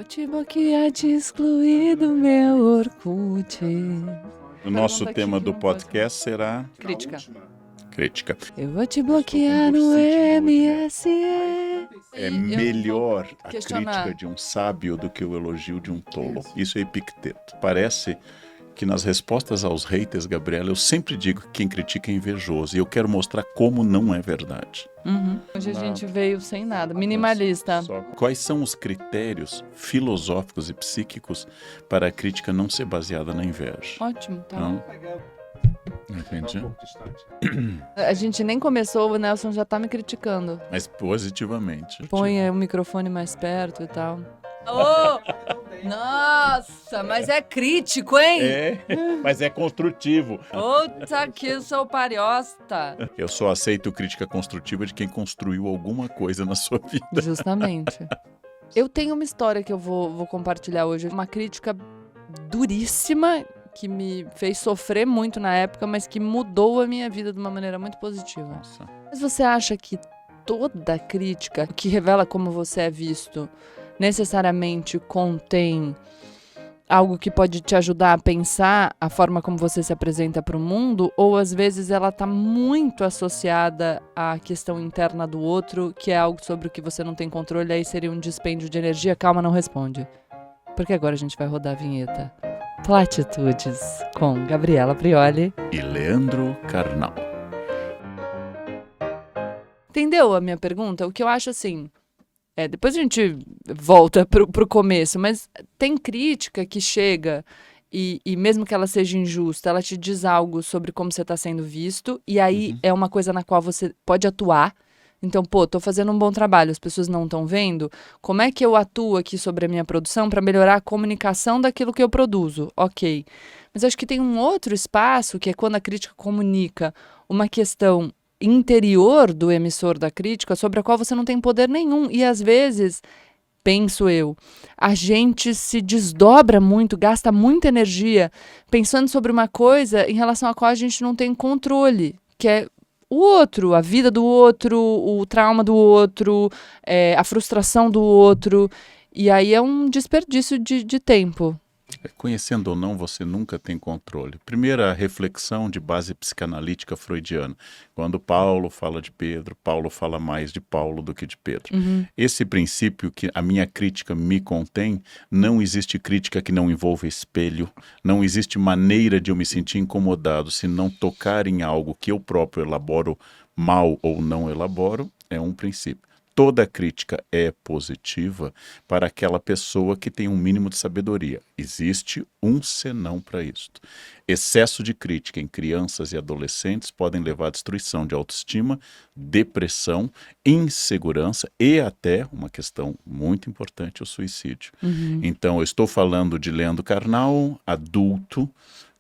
te bloquear, te excluir do meu Orkut. O nosso tema do podcast será Crítica. crítica. Eu vou te bloquear no MSN. É melhor a questionar. crítica de um sábio do que o elogio de um tolo. Isso é Epicteto. Parece que nas respostas aos haters, Gabriela, eu sempre digo que quem critica é invejoso. E eu quero mostrar como não é verdade. Hoje a gente veio sem nada, minimalista. Quais são os critérios filosóficos e psíquicos para a crítica não ser baseada na inveja? Ótimo, tá. Não? Entendi. A gente nem começou, o Nelson já tá me criticando. Mas positivamente. Põe o microfone mais perto e tal. Nossa, mas é crítico, hein? É, mas é construtivo. Puta que eu sou pariosta. Eu só aceito crítica construtiva de quem construiu alguma coisa na sua vida. Justamente. Eu tenho uma história que eu vou compartilhar hoje. Uma crítica duríssima que me fez sofrer muito na época, mas que mudou a minha vida de uma maneira muito positiva. Nossa. Mas você acha que toda crítica que revela como você é visto necessariamente contém algo que pode te ajudar a pensar a forma como você se apresenta para o mundo, ou às vezes ela está muito associada à questão interna do outro, que é algo sobre o que você não tem controle, aí seria um dispêndio de energia? Calma, não responde. Porque agora a gente vai rodar a vinheta. Platitudes, com Gabriela Prioli E Leandro Carnal. Entendeu a minha pergunta? O que eu acho assim... depois a gente volta pro começo, mas tem crítica que chega e mesmo que ela seja injusta, ela te diz algo sobre como você está sendo visto, e aí é uma coisa na qual você pode atuar. Então, tô fazendo um bom trabalho, as pessoas não estão vendo. Como é que eu atuo aqui sobre a minha produção para melhorar a comunicação daquilo que eu produzo? Ok. Mas acho que tem um outro espaço, que é quando a crítica comunica uma questão interior do emissor da crítica, sobre a qual você não tem poder nenhum. E às vezes, penso eu, a gente se desdobra muito, gasta muita energia pensando sobre uma coisa em relação à qual a gente não tem controle, que é o outro, a vida do outro, o trauma do outro, a frustração do outro. E aí é um desperdício de tempo. Conhecendo ou não, você nunca tem controle. Primeira reflexão de base psicanalítica freudiana. Quando Paulo fala de Pedro, Paulo fala mais de Paulo do que de Pedro. Esse princípio que a minha crítica me contém, não existe crítica que não envolva espelho, não existe maneira de eu me sentir incomodado se não tocar em algo que eu próprio elaboro mal ou não elaboro, é um princípio. Toda crítica é positiva para aquela pessoa que tem um mínimo de sabedoria. Existe um senão para isto. Excesso de crítica em crianças e adolescentes podem levar à destruição de autoestima, depressão, insegurança e até, uma questão muito importante, o suicídio. Então, eu estou falando de Leandro Carnal, adulto,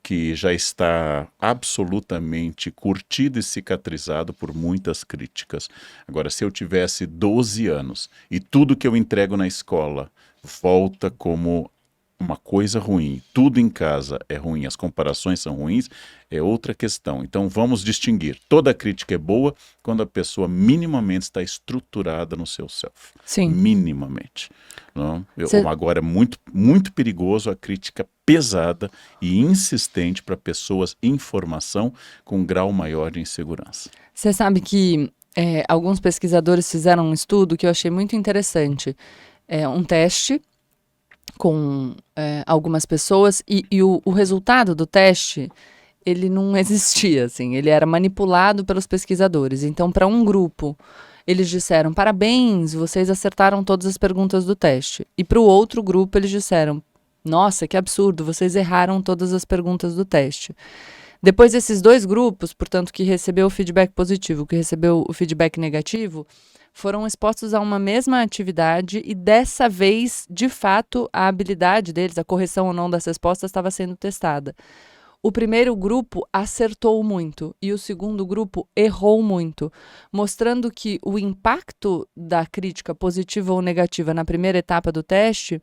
que já está absolutamente curtido e cicatrizado por muitas críticas. Agora, se eu tivesse 12 anos e tudo que eu entrego na escola volta como uma coisa ruim, tudo em casa é ruim, as comparações são ruins, é outra questão. Então vamos distinguir. Toda crítica é boa quando a pessoa minimamente está estruturada no seu self. Sim. Minimamente. Não? Agora é muito, muito perigoso a crítica pesada e insistente para pessoas em formação com um grau maior de insegurança. Você sabe que alguns pesquisadores fizeram um estudo que eu achei muito interessante. Um teste com algumas pessoas e o resultado do teste, ele não existia, assim, ele era manipulado pelos pesquisadores. Então, para um grupo, eles disseram, parabéns, vocês acertaram todas as perguntas do teste. E para o outro grupo, eles disseram, nossa, que absurdo, vocês erraram todas as perguntas do teste. Depois desses dois grupos, portanto, que recebeu o feedback positivo, que recebeu o feedback negativo, foram expostos a uma mesma atividade e dessa vez, de fato, a habilidade deles, a correção ou não das respostas estava sendo testada. O primeiro grupo acertou muito e o segundo grupo errou muito, mostrando que o impacto da crítica positiva ou negativa na primeira etapa do teste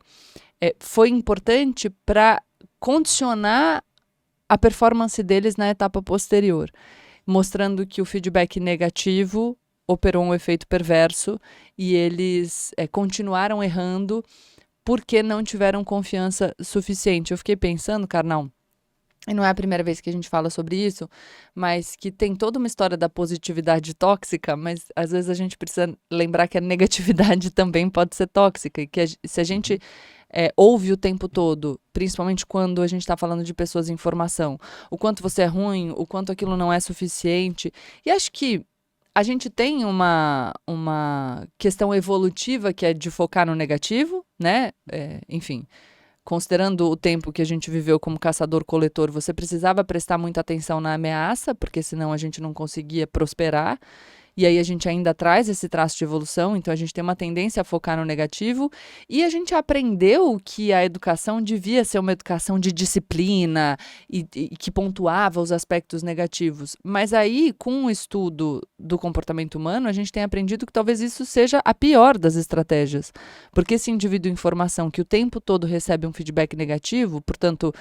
foi importante para condicionar a performance deles na etapa posterior, mostrando que o feedback negativo operou um efeito perverso e eles continuaram errando porque não tiveram confiança suficiente. Eu fiquei pensando, Karnal, e não é a primeira vez que a gente fala sobre isso, mas que tem toda uma história da positividade tóxica, mas às vezes a gente precisa lembrar que a negatividade também pode ser tóxica, e que se a gente ouve o tempo todo, principalmente quando a gente está falando de pessoas em formação, o quanto você é ruim, o quanto aquilo não é suficiente, e acho que a gente tem uma questão evolutiva que é de focar no negativo, né? Enfim, considerando o tempo que a gente viveu como caçador-coletor, você precisava prestar muita atenção na ameaça, porque senão a gente não conseguia prosperar. E aí a gente ainda traz esse traço de evolução, então a gente tem uma tendência a focar no negativo. E a gente aprendeu que a educação devia ser uma educação de disciplina e que pontuava os aspectos negativos. Mas aí, com o estudo do comportamento humano, a gente tem aprendido que talvez isso seja a pior das estratégias. Porque esse indivíduo em formação que o tempo todo recebe um feedback negativo, portanto,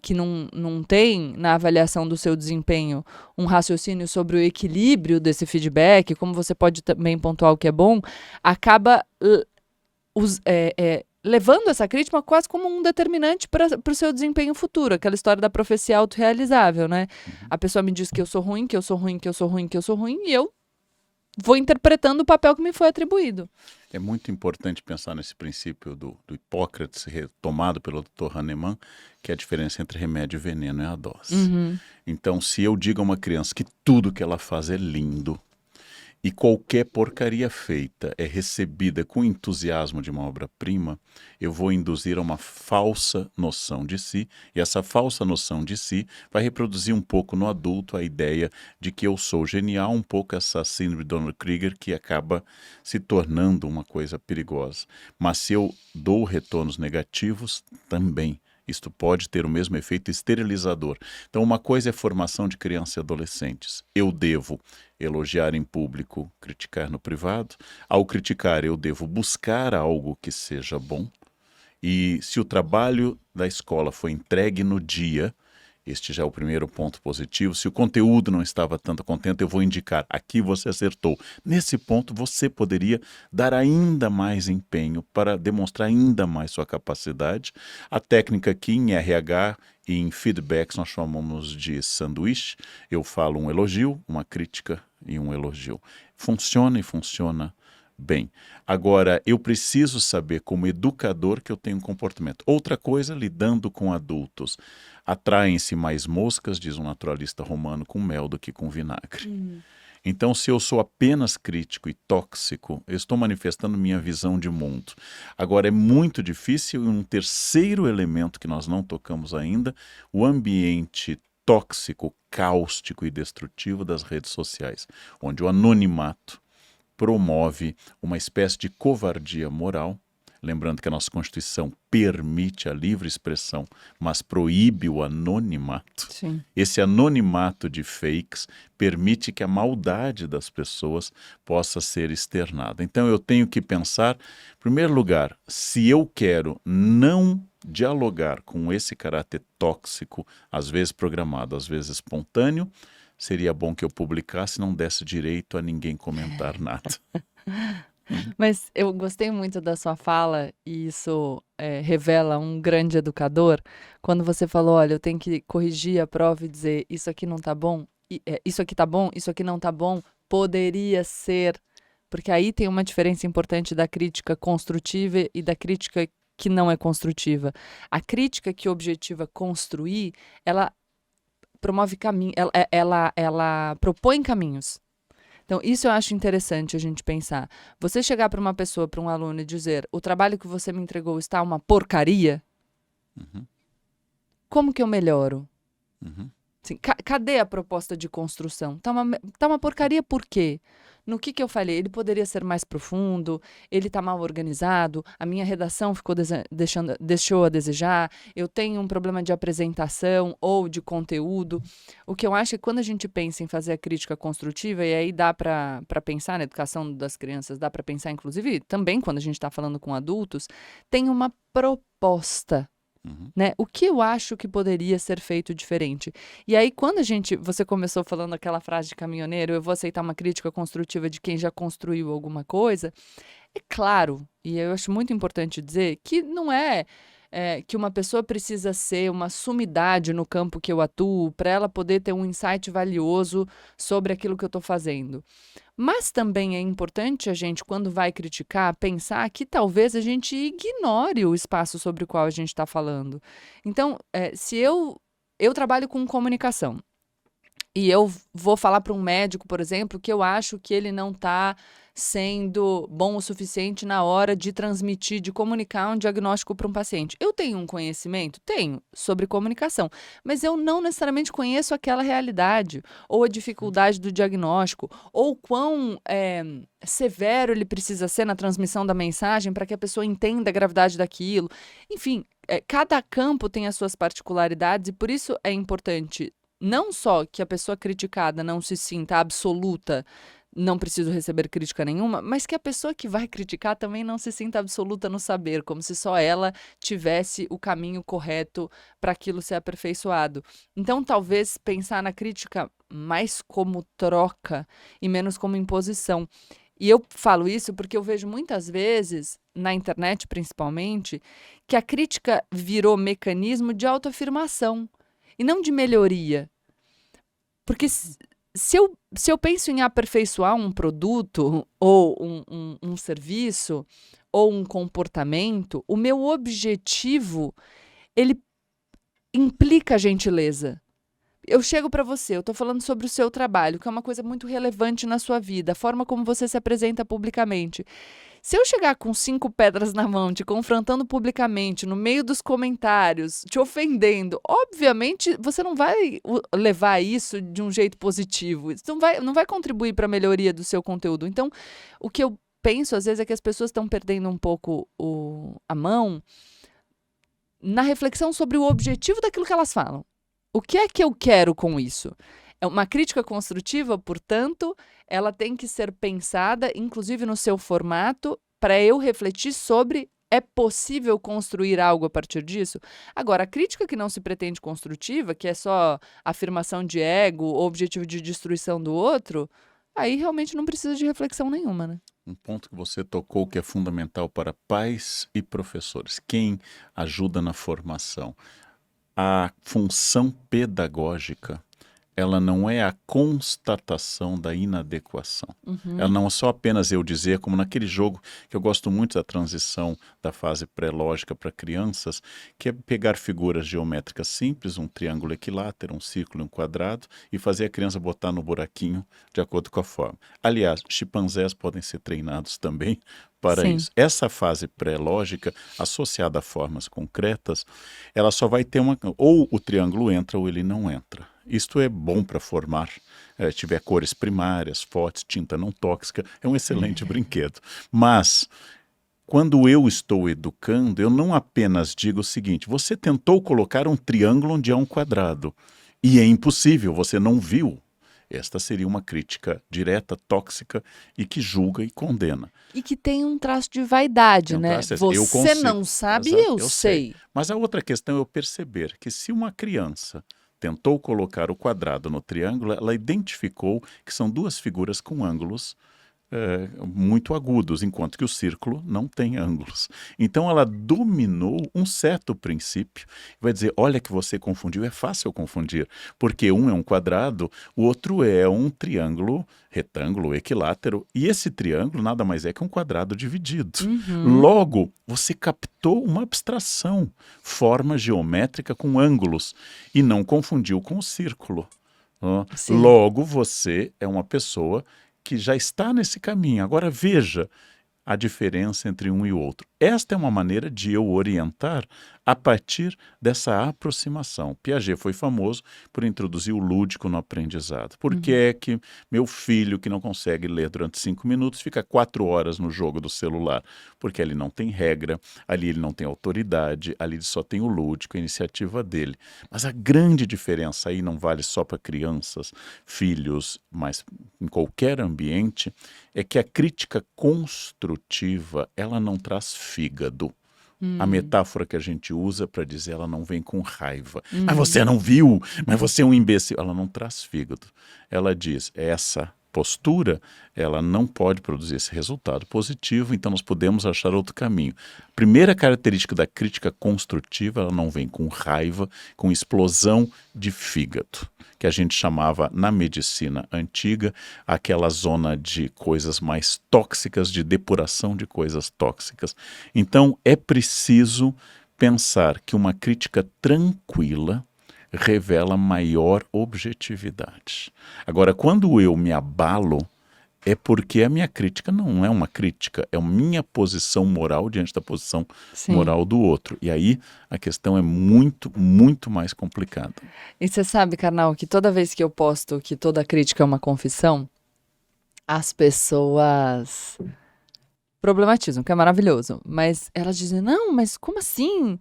que não tem na avaliação do seu desempenho um raciocínio sobre o equilíbrio desse feedback, como você pode também pontuar o que é bom, acaba levando essa crítica quase como um determinante para o seu desempenho futuro. Aquela história da profecia autorrealizável, né? A pessoa me diz que eu sou ruim, que eu sou ruim, que eu sou ruim, que eu sou ruim, e eu vou interpretando o papel que me foi atribuído. É muito importante pensar nesse princípio do Hipócrates, retomado pelo Dr. Hahnemann, que a diferença entre remédio e veneno é a dose. Então, se eu digo a uma criança que tudo que ela faz é lindo, e qualquer porcaria feita é recebida com entusiasmo de uma obra-prima, eu vou induzir a uma falsa noção de si, e essa falsa noção de si vai reproduzir um pouco no adulto a ideia de que eu sou genial, um pouco essa síndrome de Dunning-Kruger que acaba se tornando uma coisa perigosa. Mas se eu dou retornos negativos, também isto pode ter o mesmo efeito esterilizador. Então, uma coisa é formação de crianças e adolescentes. Eu devo elogiar em público, criticar no privado. Ao criticar, eu devo buscar algo que seja bom. E se o trabalho da escola foi entregue no dia, este já é o primeiro ponto positivo. Se o conteúdo não estava tanto contente, eu vou indicar, aqui você acertou. Nesse ponto, você poderia dar ainda mais empenho para demonstrar ainda mais sua capacidade. A técnica aqui em RH e em feedbacks nós chamamos de sanduíche. Eu falo um elogio, uma crítica e um elogio. Funciona e funciona bem. Agora, eu preciso saber como educador que eu tenho um comportamento. Outra coisa, lidando com adultos. Atraem-se mais moscas, diz um naturalista romano, com mel do que com vinagre. Então, se eu sou apenas crítico e tóxico, eu estou manifestando minha visão de mundo. Agora, é muito difícil, e um terceiro elemento que nós não tocamos ainda, o ambiente tóxico, cáustico e destrutivo das redes sociais, onde o anonimato promove uma espécie de covardia moral, lembrando que a nossa Constituição permite a livre expressão, mas proíbe o anonimato. Sim. Esse anonimato de fakes permite que a maldade das pessoas possa ser externada. Então eu tenho que pensar, em primeiro lugar, se eu quero não dialogar com esse caráter tóxico, às vezes programado, às vezes espontâneo, seria bom que eu publicasse e não desse direito a ninguém comentar nada. Mas eu gostei muito da sua fala, e isso revela um grande educador, quando você falou, olha, eu tenho que corrigir a prova e dizer, isso aqui não tá bom, isso aqui tá bom, isso aqui não tá bom, poderia ser, porque aí tem uma diferença importante da crítica construtiva e da crítica que não é construtiva. A crítica que objetiva construir, ela promove caminho, ela propõe caminhos. Então, isso eu acho interessante a gente pensar. Você chegar para uma pessoa, para um aluno e dizer, o trabalho que você me entregou está uma porcaria, como que eu melhoro? Assim, cadê a proposta de construção? Tá uma porcaria por quê? No que eu falei? Ele poderia ser mais profundo, ele está mal organizado, a minha redação ficou deixou a desejar, eu tenho um problema de apresentação ou de conteúdo. O que eu acho é que quando a gente pensa em fazer a crítica construtiva, e aí dá para pensar na educação das crianças, dá para pensar inclusive também quando a gente está falando com adultos, tem uma proposta. Né? O que eu acho que poderia ser feito diferente? E aí, quando você começou falando aquela frase de caminhoneiro, eu vou aceitar uma crítica construtiva de quem já construiu alguma coisa, É claro, e eu acho muito importante dizer que não é, que uma pessoa precisa ser uma sumidade no campo que eu atuo para ela poder ter um insight valioso sobre aquilo que eu estou fazendo. Mas também é importante a gente, quando vai criticar, pensar que talvez a gente ignore o espaço sobre o qual a gente está falando. Então, se eu trabalho com comunicação e eu vou falar para um médico, por exemplo, que eu acho que ele não está sendo bom o suficiente na hora de transmitir, de comunicar um diagnóstico para um paciente. Eu tenho um conhecimento? Tenho, sobre comunicação, mas eu não necessariamente conheço aquela realidade, ou a dificuldade do diagnóstico, ou quão severo ele precisa ser na transmissão da mensagem para que a pessoa entenda a gravidade daquilo. Enfim, cada campo tem as suas particularidades e por isso é importante não só que a pessoa criticada não se sinta absoluta, não preciso receber crítica nenhuma, mas que a pessoa que vai criticar também não se sinta absoluta no saber, como se só ela tivesse o caminho correto para aquilo ser aperfeiçoado. Então, talvez pensar na crítica mais como troca e menos como imposição. E eu falo isso porque eu vejo muitas vezes, na internet principalmente, que a crítica virou mecanismo de autoafirmação e não de melhoria. Porque se eu penso em aperfeiçoar um produto, ou um serviço, ou um comportamento, o meu objetivo, ele implica gentileza. Eu chego para você, eu estou falando sobre o seu trabalho, que é uma coisa muito relevante na sua vida, a forma como você se apresenta publicamente. Se eu chegar com 5 pedras na mão, te confrontando publicamente, no meio dos comentários, te ofendendo, obviamente você não vai levar isso de um jeito positivo. Isso não vai contribuir para a melhoria do seu conteúdo. Então, o que eu penso, às vezes, é que as pessoas estão perdendo um pouco a mão na reflexão sobre o objetivo daquilo que elas falam. O que é que eu quero com isso? É uma crítica construtiva, portanto, ela tem que ser pensada, inclusive no seu formato, para eu refletir sobre é possível construir algo a partir disso? Agora, a crítica que não se pretende construtiva, que é só afirmação de ego ou objetivo de destruição do outro, aí realmente não precisa de reflexão nenhuma, né? Um ponto que você tocou que é fundamental para pais e professores. Quem ajuda na formação? A função pedagógica, ela não é a constatação da inadequação. Ela não é só apenas eu dizer, como naquele jogo que eu gosto muito da transição da fase pré-lógica para crianças, que é pegar figuras geométricas simples, um triângulo equilátero, um círculo e um quadrado, e fazer a criança botar no buraquinho de acordo com a forma. Aliás, chimpanzés podem ser treinados também para Sim. isso. Essa fase pré-lógica, associada a formas concretas, ela só vai ter ou o triângulo entra ou ele não entra. Isto é bom para formar, tiver cores primárias, fortes, tinta não tóxica, é um excelente brinquedo. Mas, quando eu estou educando, eu não apenas digo o seguinte, você tentou colocar um triângulo onde há um quadrado, e é impossível, você não viu. Esta seria uma crítica direta, tóxica e que julga e condena. E que tem um traço de vaidade, né? Você não sabe, exato, eu sei. Mas a outra questão é eu perceber que se uma criança tentou colocar o quadrado no triângulo, ela identificou que são duas figuras com ângulos muito agudos, enquanto que o círculo não tem ângulos. Então ela dominou um certo princípio, vai dizer, olha que você confundiu, é fácil confundir, porque um é um quadrado, o outro é um triângulo, retângulo, equilátero, e esse triângulo nada mais é que um quadrado dividido. Logo, você captou uma abstração, forma geométrica com ângulos, e não confundiu com o círculo. Logo, você é uma pessoa que já está nesse caminho. Agora veja a diferença entre um e o outro. Esta é uma maneira de eu orientar a partir dessa aproximação. Piaget foi famoso por introduzir o lúdico no aprendizado. Por que é que meu filho, que não consegue ler durante 5 minutos, fica 4 horas no jogo do celular? Porque ali não tem regra, ali ele não tem autoridade, ali ele só tem o lúdico, a iniciativa dele. Mas a grande diferença aí não vale só para crianças, filhos, mas em qualquer ambiente, é que a crítica construtiva, ela não traz fígado. A metáfora que a gente usa para dizer ela não vem com raiva. Mas você não viu, mas você é um imbecil. Ela não traz fígado. Ela diz, essa postura, ela não pode produzir esse resultado positivo, então nós podemos achar outro caminho. Primeira característica da crítica construtiva, ela não vem com raiva, com explosão de fígado, que a gente chamava na medicina antiga aquela zona de coisas mais tóxicas, de depuração de coisas tóxicas. Então é preciso pensar que uma crítica tranquila revela maior objetividade. Agora, quando eu me abalo, é porque a minha crítica não é uma crítica, é a minha posição moral diante da posição moral do outro. E aí a questão é muito, muito mais complicada. E você sabe, Karnal, que toda vez que eu posto que toda crítica é uma confissão, as pessoas problematizam, que é maravilhoso. Mas elas dizem, não, mas como assim?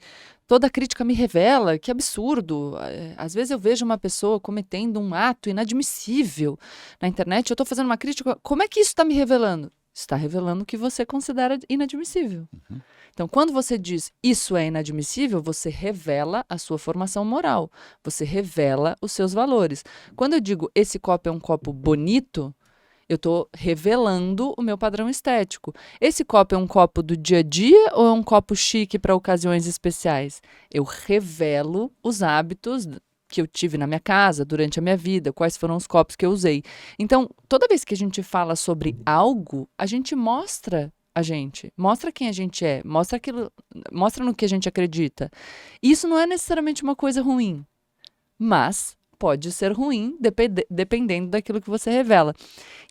Toda crítica me revela, que absurdo. Às vezes eu vejo uma pessoa cometendo um ato inadmissível na internet, eu estou fazendo uma crítica, como é que isso está me revelando? Está revelando o que você considera inadmissível. Uhum. Então, quando você diz isso é inadmissível, você revela a sua formação moral, você revela os seus valores. Quando eu digo esse copo é um copo bonito, eu estou revelando o meu padrão estético. Esse copo é um copo do dia a dia ou é um copo chique para ocasiões especiais? Eu revelo os hábitos que eu tive na minha casa, durante a minha vida, quais foram os copos que eu usei. Então, toda vez que a gente fala sobre algo, a gente mostra mostra quem a gente é, mostra no que a gente acredita. Isso não é necessariamente uma coisa ruim, mas pode ser ruim dependendo daquilo que você revela.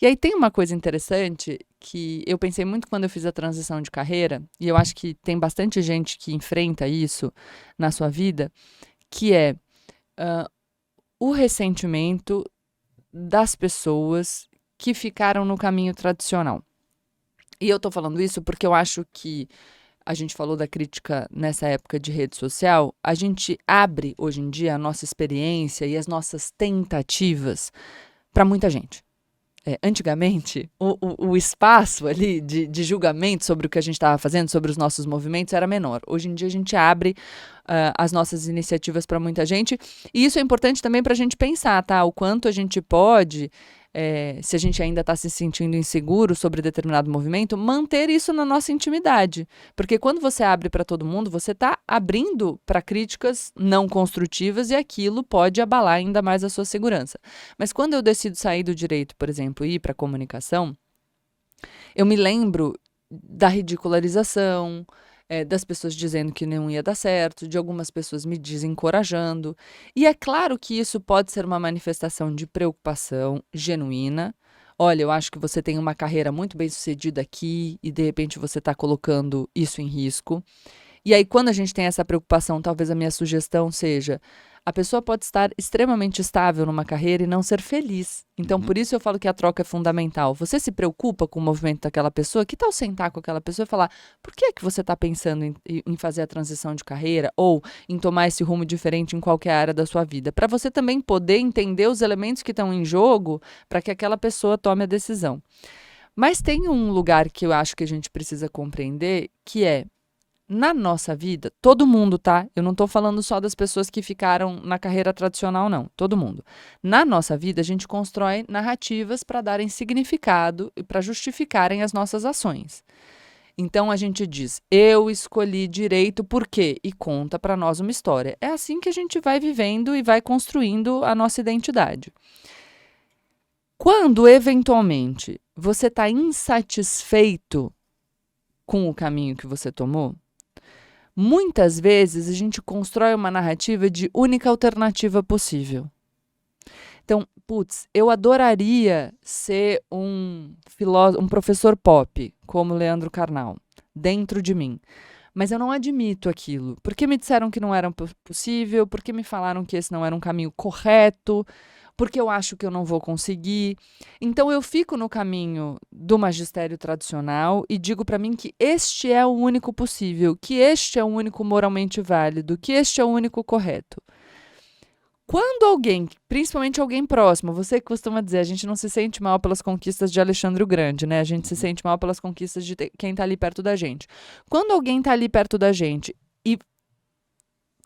E aí tem uma coisa interessante que eu pensei muito quando eu fiz a transição de carreira, e eu acho que tem bastante gente que enfrenta isso na sua vida, que é o ressentimento das pessoas que ficaram no caminho tradicional. E eu tô falando isso porque eu acho que a gente falou da crítica nessa época de rede social, a gente abre hoje em dia a nossa experiência e as nossas tentativas para muita gente. Antigamente, o espaço ali de julgamento sobre o que a gente estava fazendo, sobre os nossos movimentos, era menor. Hoje em dia, a gente abre as nossas iniciativas para muita gente. E isso é importante também para a gente pensar, tá? O quanto a gente pode, se a gente ainda está se sentindo inseguro sobre determinado movimento, manter isso na nossa intimidade. Porque quando você abre para todo mundo, você está abrindo para críticas não construtivas e aquilo pode abalar ainda mais a sua segurança. Mas quando eu decido sair do direito, por exemplo, e ir para a comunicação, eu me lembro da ridicularização, das pessoas dizendo que não ia dar certo, de algumas pessoas me desencorajando. E é claro que isso pode ser uma manifestação de preocupação genuína. Olha, eu acho que você tem uma carreira muito bem-sucedida aqui e, de repente, você está colocando isso em risco. E aí, quando a gente tem essa preocupação, talvez a minha sugestão seja: a pessoa pode estar extremamente estável numa carreira e não ser feliz. Então, por isso eu falo que a troca é fundamental. Você se preocupa com o movimento daquela pessoa? Que tal sentar com aquela pessoa e falar: por que é que você está pensando em fazer a transição de carreira ou em tomar esse rumo diferente em qualquer área da sua vida? Para você também poder entender os elementos que estão em jogo para que aquela pessoa tome a decisão. Mas tem um lugar que eu acho que a gente precisa compreender, que é: na nossa vida, todo mundo, tá? Eu não tô falando só das pessoas que ficaram na carreira tradicional, não. Todo mundo. Na nossa vida, a gente constrói narrativas para darem significado e para justificarem as nossas ações. Então, a gente diz, eu escolhi direito por quê? E conta para nós uma história. É assim que a gente vai vivendo e vai construindo a nossa identidade. Quando, eventualmente, você está insatisfeito com o caminho que você tomou, muitas vezes a gente constrói uma narrativa de única alternativa possível. Então, eu adoraria ser um professor pop, como Leandro Carnal, dentro de mim. Mas eu não admito aquilo. Porque me disseram que não era possível, porque me falaram que esse não era um caminho correto, porque eu acho que eu não vou conseguir. Então, eu fico no caminho do magistério tradicional e digo para mim que este é o único possível, que este é o único moralmente válido, que este é o único correto. Quando alguém, principalmente alguém próximo, você costuma dizer, a gente não se sente mal pelas conquistas de Alexandre o Grande, né? A gente se sente mal pelas conquistas de quem está ali perto da gente. Quando alguém está ali perto da gente e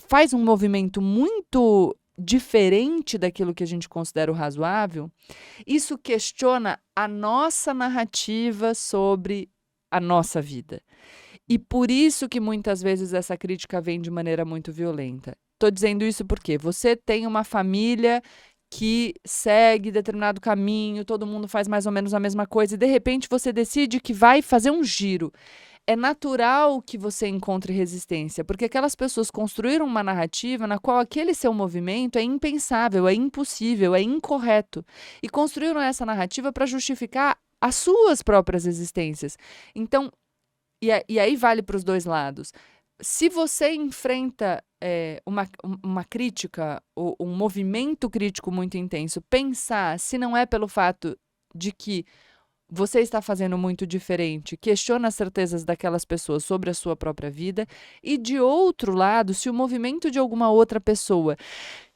faz um movimento muito diferente daquilo que a gente considera o razoável, isso questiona a nossa narrativa sobre a nossa vida. E por isso que muitas vezes essa crítica vem de maneira muito violenta. Estou dizendo isso porque você tem uma família que segue determinado caminho, todo mundo faz mais ou menos a mesma coisa, e de repente você decide que vai fazer um giro. É natural que você encontre resistência, porque aquelas pessoas construíram uma narrativa na qual aquele seu movimento é impensável, é impossível, é incorreto. E construíram essa narrativa para justificar as suas próprias existências. Então, e aí vale para os dois lados. Se você enfrenta uma crítica, ou um movimento crítico muito intenso, pensar se não é pelo fato de que você está fazendo muito diferente, questiona as certezas daquelas pessoas sobre a sua própria vida, e de outro lado, se o movimento de alguma outra pessoa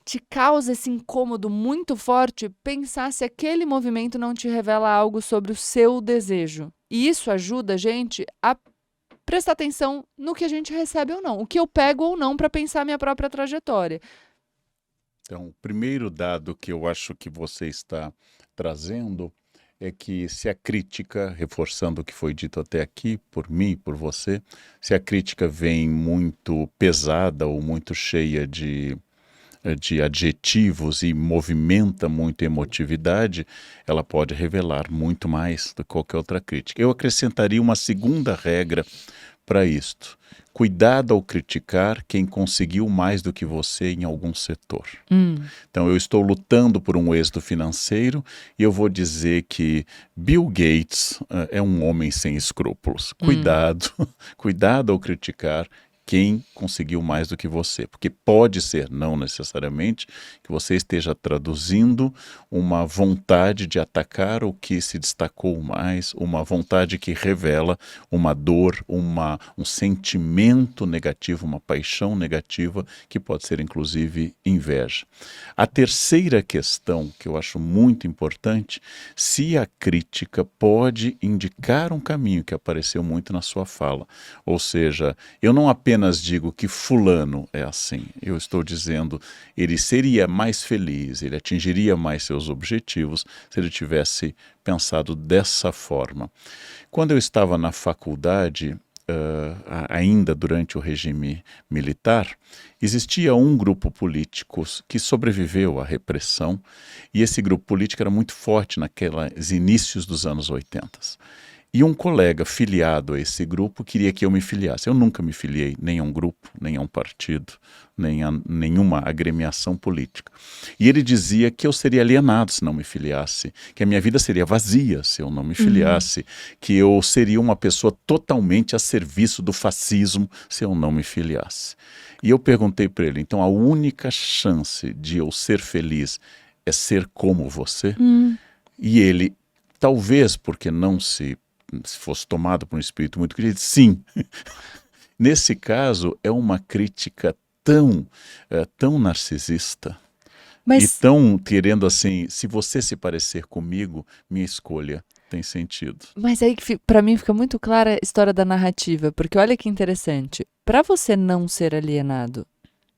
te causa esse incômodo muito forte, pensar se aquele movimento não te revela algo sobre o seu desejo. E isso ajuda a gente a prestar atenção no que a gente recebe ou não, o que eu pego ou não para pensar a minha própria trajetória. Então, o primeiro dado que eu acho que você está trazendo é que se a crítica, reforçando o que foi dito até aqui, por mim, por você, se a crítica vem muito pesada ou muito cheia de adjetivos e movimenta muito a emotividade, ela pode revelar muito mais do que qualquer outra crítica. Eu acrescentaria uma segunda regra para isto. Cuidado ao criticar quem conseguiu mais do que você em algum setor. Então, eu estou lutando por um êxito financeiro e eu vou dizer que Bill Gates é um homem sem escrúpulos. Cuidado, cuidado ao criticar quem conseguiu mais do que você, porque pode ser, não necessariamente, que você esteja traduzindo uma vontade de atacar o que se destacou mais, uma vontade que revela uma dor, um sentimento negativo, uma paixão negativa, que pode ser inclusive inveja. A terceira questão, que eu acho muito importante, se a crítica pode indicar um caminho que apareceu muito na sua fala, ou seja, eu não apenas digo que fulano é assim, eu estou dizendo ele seria mais feliz, ele atingiria mais seus objetivos se ele tivesse pensado dessa forma. Quando eu estava na faculdade, ainda durante o regime militar, existia um grupo político que sobreviveu à repressão, e esse grupo político era muito forte naqueles inícios dos anos 80. E um colega filiado a esse grupo queria que eu me filiasse. Eu nunca me filiei nem a um grupo, nem a um partido, nem a nenhuma agremiação política. E ele dizia que eu seria alienado se não me filiasse, que a minha vida seria vazia se eu não me filiasse, que eu seria uma pessoa totalmente a serviço do fascismo se eu não me filiasse. E eu perguntei para ele, então a única chance de eu ser feliz é ser como você? E ele, talvez porque não se fosse tomado por um espírito muito querido, sim. Nesse caso, é uma crítica tão narcisista, e tão querendo assim, se você se parecer comigo, minha escolha tem sentido. Mas aí, para mim, fica muito clara a história da narrativa, porque olha que interessante, para você não ser alienado,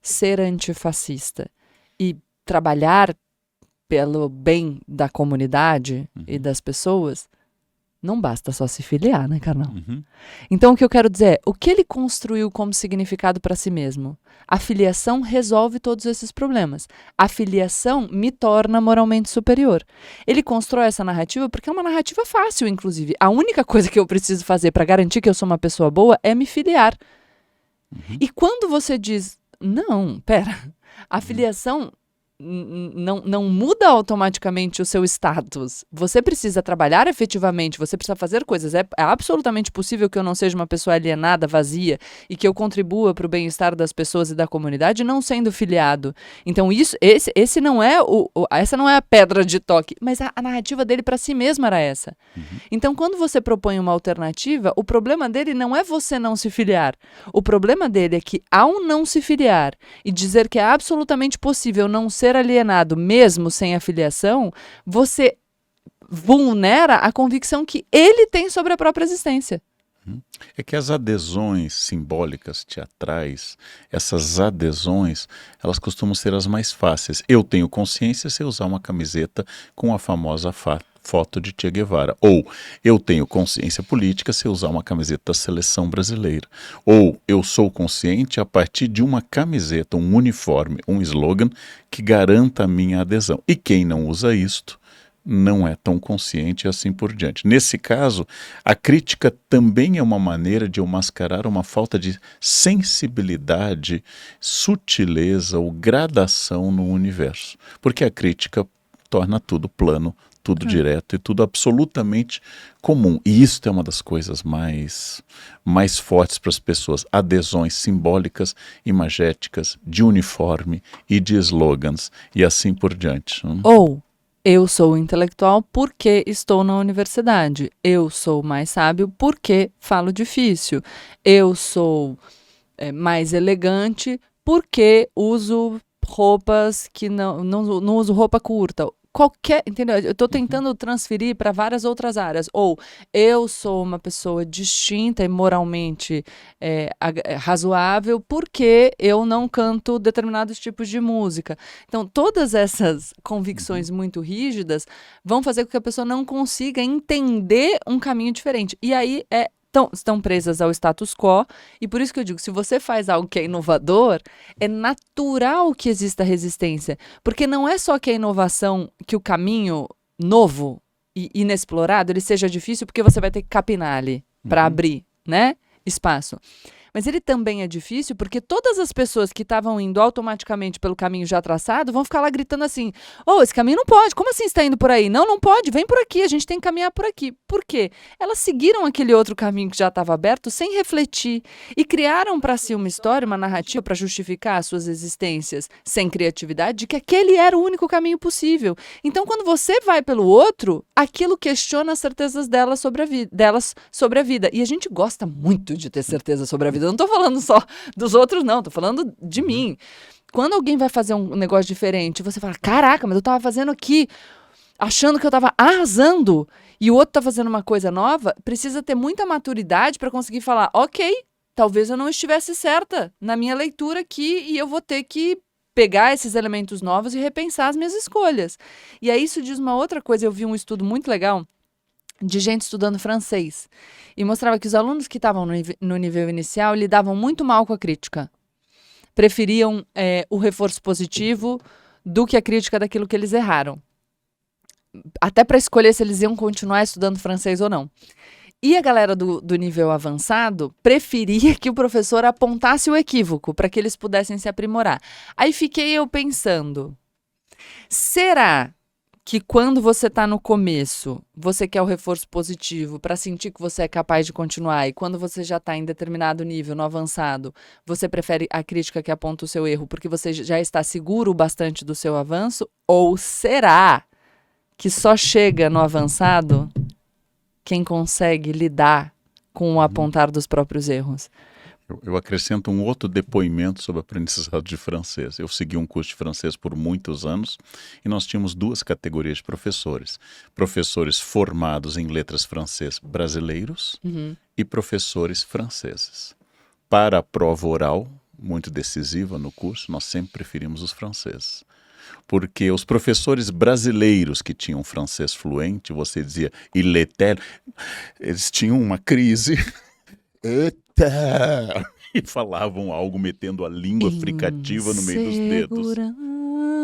ser antifascista e trabalhar pelo bem da comunidade e das pessoas, não basta só se filiar, né, Carnal? Então, o que eu quero dizer é, o que ele construiu como significado para si mesmo? A filiação resolve todos esses problemas. A filiação me torna moralmente superior. Ele constrói essa narrativa porque é uma narrativa fácil, inclusive. A única coisa que eu preciso fazer para garantir que eu sou uma pessoa boa é me filiar. E quando você diz, não, pera, a filiação não muda automaticamente o seu status. Você precisa trabalhar efetivamente, você precisa fazer coisas. É absolutamente possível que eu não seja uma pessoa alienada, vazia, e que eu contribua para o bem-estar das pessoas e da comunidade não sendo filiado. Então esse não é essa não é a pedra de toque, mas a narrativa dele para si mesmo era essa. Então, quando você propõe uma alternativa, o problema dele não é você não se filiar. O problema dele é que, ao não se filiar e dizer que é absolutamente possível não ser alienado mesmo sem a filiação, você vulnera a convicção que ele tem sobre a própria existência. É que as adesões simbólicas, teatrais, essas adesões, elas costumam ser as mais fáceis. Eu tenho consciência se eu usar uma camiseta com a famosa foto de Che Guevara. Ou eu tenho consciência política se eu usar uma camiseta da seleção brasileira. Ou eu sou consciente a partir de uma camiseta, um uniforme, um slogan que garanta a minha adesão. E quem não usa isto não é tão consciente e assim por diante. Nesse caso, a crítica também é uma maneira de eu mascarar uma falta de sensibilidade, sutileza ou gradação no universo. Porque a crítica torna tudo plano, tudo direto e tudo absolutamente comum. E isso é uma das coisas mais fortes para as pessoas. Adesões simbólicas, imagéticas, de uniforme e de slogans e assim por diante. Ou eu sou intelectual porque estou na universidade. Eu sou mais sábio porque falo difícil. Eu sou mais elegante porque uso roupas que não uso roupa curta. Entendeu? Eu estou tentando transferir para várias outras áreas. Ou eu sou uma pessoa distinta e moralmente razoável porque eu não canto determinados tipos de música. Então, todas essas convicções muito rígidas vão fazer com que a pessoa não consiga entender um caminho diferente. E aí estão presas ao status quo, e por isso que eu digo, se você faz algo que é inovador, é natural que exista resistência, porque não é só que a inovação, que o caminho novo e inexplorado, ele seja difícil, porque você vai ter que capinar ali, para abrir, né, espaço. Mas ele também é difícil porque todas as pessoas que estavam indo automaticamente pelo caminho já traçado vão ficar lá gritando assim: esse caminho não pode, como assim você está indo por aí? Não pode, vem por aqui, a gente tem que caminhar por aqui. Por quê? Elas seguiram aquele outro caminho que já estava aberto sem refletir e criaram para si uma história, uma narrativa para justificar as suas existências sem criatividade, de que aquele era o único caminho possível. Então, quando você vai pelo outro, aquilo questiona as certezas delas sobre a vida. E a gente gosta muito de ter certeza sobre a vida. Eu não tô falando só dos outros, não. Tô falando de mim. Quando alguém vai fazer um negócio diferente, você fala, caraca, mas eu tava fazendo aqui, achando que eu tava arrasando, e o outro tá fazendo uma coisa nova, precisa ter muita maturidade para conseguir falar, ok, talvez eu não estivesse certa na minha leitura aqui, e eu vou ter que pegar esses elementos novos e repensar as minhas escolhas. E aí isso diz uma outra coisa. Eu vi um estudo muito legal de gente estudando francês, e mostrava que os alunos que estavam no nível inicial lidavam muito mal com a crítica. Preferiam o reforço positivo do que a crítica daquilo que eles erraram. Até para escolher se eles iam continuar estudando francês ou não. E a galera do nível avançado preferia que o professor apontasse o equívoco para que eles pudessem se aprimorar. Aí fiquei eu pensando, será que quando você está no começo, você quer o reforço positivo para sentir que você é capaz de continuar, e quando você já está em determinado nível, no avançado, você prefere a crítica que aponta o seu erro porque você já está seguro bastante do seu avanço? Ou será que só chega no avançado quem consegue lidar com o apontar dos próprios erros? Eu acrescento um outro depoimento sobre aprendizado de francês. Eu segui um curso de francês por muitos anos e nós tínhamos duas categorias de professores. Professores formados em letras francês brasileiros e professores franceses. Para a prova oral, muito decisiva no curso, nós sempre preferimos os franceses. Porque os professores brasileiros que tinham francês fluente, você dizia, il est tel, eles tinham uma crise... E falavam algo metendo a língua fricativa no meio dos dedos.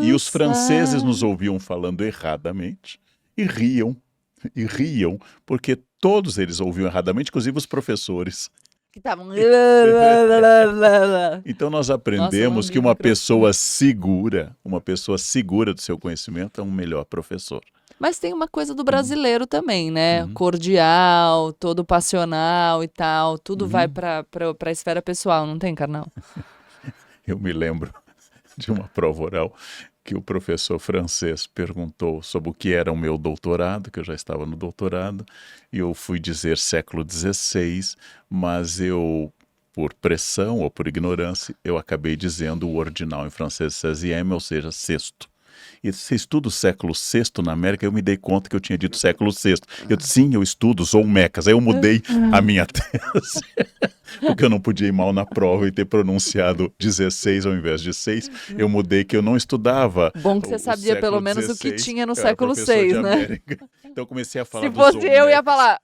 E os franceses nos ouviam falando erradamente e riam, porque todos eles ouviam erradamente, inclusive os professores. Que estavam... Então nós aprendemos que uma pessoa segura do seu conhecimento é um melhor professor. Mas tem uma coisa do brasileiro também, né? Cordial, todo passional e tal. Tudo vai para a esfera pessoal, não tem, Karnal? Eu me lembro de uma prova oral que o professor francês perguntou sobre o que era o meu doutorado, que eu já estava no doutorado, e eu fui dizer século XVI, mas eu, por pressão ou por ignorância, eu acabei dizendo o ordinal em francês 16e, ou seja, sexto. E você estuda o século VI na América? Eu me dei conta que eu tinha dito século VI. Eu disse, sim, eu estudo os Olmecas. Aí eu mudei a minha tese, porque eu não podia ir mal na prova e ter pronunciado 16 ao invés de 6. Eu mudei que eu não estudava Bom que você o sabia pelo século menos o que XVI, tinha no eu era século professor de VI, né? América. Então eu comecei a falar Se dos fosse eu, ia Olmecas. falar,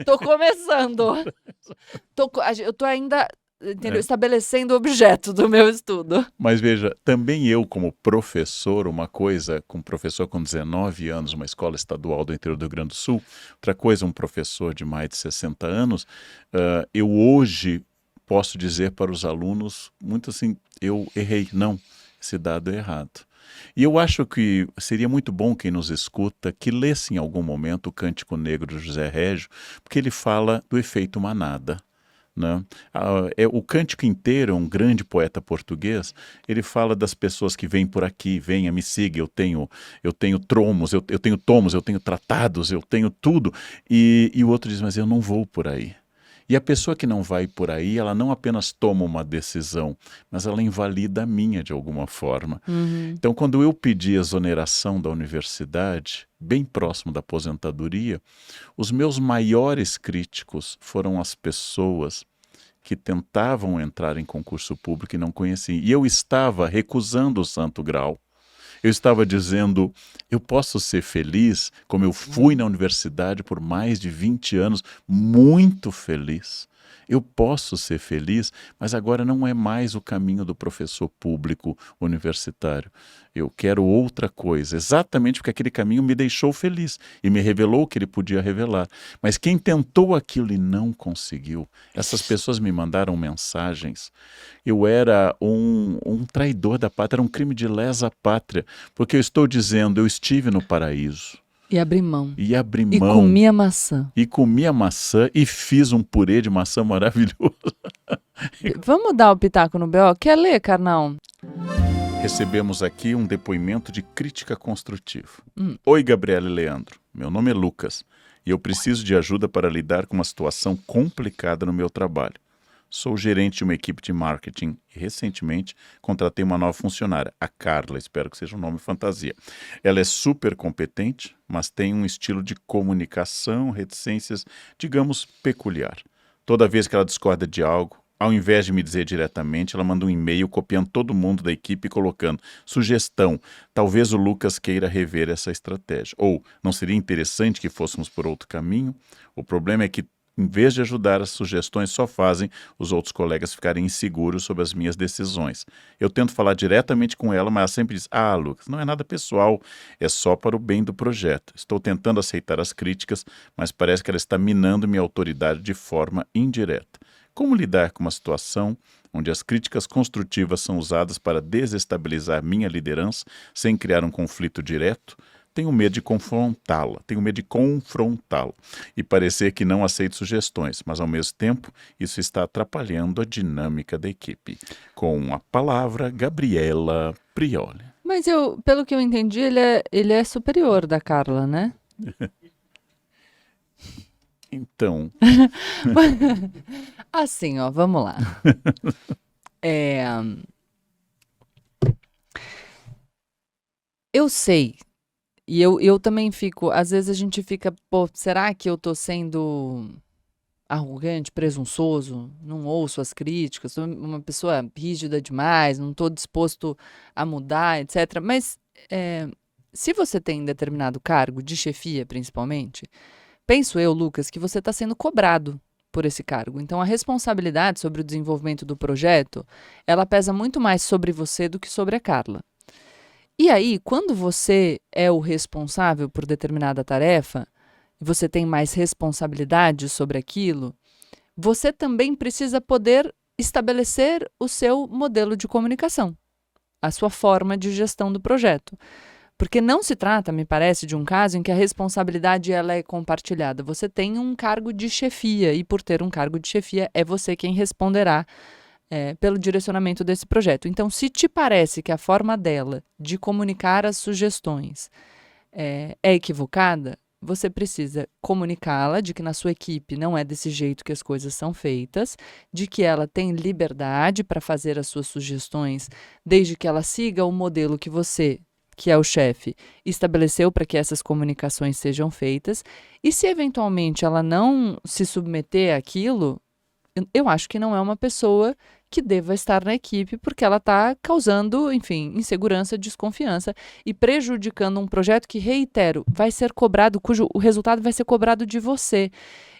tô começando. Eu tô ainda, entendeu? Estabelecendo o objeto do meu estudo. Mas veja, também eu como professor, uma coisa, como professor com 19 anos, uma escola estadual do interior do Rio Grande do Sul, outra coisa, um professor de mais de 60 anos, eu hoje posso dizer para os alunos, muito assim, eu errei, não, esse dado é errado. E eu acho que seria muito bom quem nos escuta que lesse em algum momento o Cântico Negro de José Régio, porque ele fala do efeito manada. Né? O Cântico inteiro, um grande poeta português, ele fala das pessoas que vêm por aqui, venha, me siga, eu tenho tromos, eu tenho tomos, eu tenho tratados, eu tenho tudo. E o outro diz, mas eu não vou por aí. E a pessoa que não vai por aí, ela não apenas toma uma decisão, mas ela invalida a minha de alguma forma. Então, quando eu pedi exoneração da universidade, bem próximo da aposentadoria, os meus maiores críticos foram as pessoas que tentavam entrar em concurso público e não conheciam. E eu estava recusando o Santo Grau. Eu estava dizendo, eu posso ser feliz, como eu fui na universidade por mais de 20 anos, muito feliz. Eu posso ser feliz, mas agora não é mais o caminho do professor público universitário. Eu quero outra coisa, exatamente porque aquele caminho me deixou feliz e me revelou o que ele podia revelar. Mas quem tentou aquilo e não conseguiu, essas pessoas me mandaram mensagens. Eu era um traidor da pátria, era um crime de lesa pátria, porque eu estou dizendo, eu estive no paraíso. E abri mão. E abri E mão. comi a maçã. E comi a maçã e fiz um purê de maçã maravilhoso. Vamos dar o pitaco no BO? Quer ler, Carnal? Recebemos aqui um depoimento de crítica construtiva. Oi, Gabriela e Leandro. Meu nome é Lucas e eu preciso de ajuda para lidar com uma situação complicada no meu trabalho. Sou gerente de uma equipe de marketing e recentemente contratei uma nova funcionária, a Carla, espero que seja um nome fantasia. Ela é super competente, mas tem um estilo de comunicação, reticências, digamos, peculiar. Toda vez que ela discorda de algo, ao invés de me dizer diretamente, ela manda um e-mail copiando todo mundo da equipe e colocando sugestão, talvez o Lucas queira rever essa estratégia. Ou, não seria interessante que fôssemos por outro caminho? O problema é que em vez de ajudar, as sugestões só fazem os outros colegas ficarem inseguros sobre as minhas decisões. Eu tento falar diretamente com ela, mas ela sempre diz, Lucas, não é nada pessoal, é só para o bem do projeto. Estou tentando aceitar as críticas, mas parece que ela está minando minha autoridade de forma indireta. Como lidar com uma situação onde as críticas construtivas são usadas para desestabilizar minha liderança sem criar um conflito direto? Tenho medo de confrontá-la e parecer que não aceito sugestões, mas ao mesmo tempo isso está atrapalhando a dinâmica da equipe. Com a palavra, Gabriela Prioli. Mas pelo que eu entendi, ele é superior da Carla, né? Então... Assim, ó, vamos lá. Eu sei. E eu também fico, às vezes a gente fica, pô, será que eu tô sendo arrogante, presunçoso? Não ouço as críticas, sou uma pessoa rígida demais, não tô disposto a mudar, etc. Mas se você tem determinado cargo, de chefia principalmente, penso eu, Lucas, que você está sendo cobrado por esse cargo. Então a responsabilidade sobre o desenvolvimento do projeto, ela pesa muito mais sobre você do que sobre a Carla. E aí, quando você é o responsável por determinada tarefa, você tem mais responsabilidade sobre aquilo, você também precisa poder estabelecer o seu modelo de comunicação, a sua forma de gestão do projeto. Porque não se trata, me parece, de um caso em que a responsabilidade ela é compartilhada. Você tem um cargo de chefia e, por ter um cargo de chefia, é você quem responderá pelo direcionamento desse projeto. Então, se te parece que a forma dela de comunicar as sugestões é equivocada, você precisa comunicá-la de que na sua equipe não é desse jeito que as coisas são feitas, de que ela tem liberdade para fazer as suas sugestões, desde que ela siga o modelo que você que é o chefe, estabeleceu para que essas comunicações sejam feitas, e se eventualmente ela não se submeter àquilo, eu acho que não é uma pessoa que deva estar na equipe, porque ela está causando, enfim, insegurança, desconfiança e prejudicando um projeto que, reitero, vai ser cobrado, cujo o resultado vai ser cobrado de você.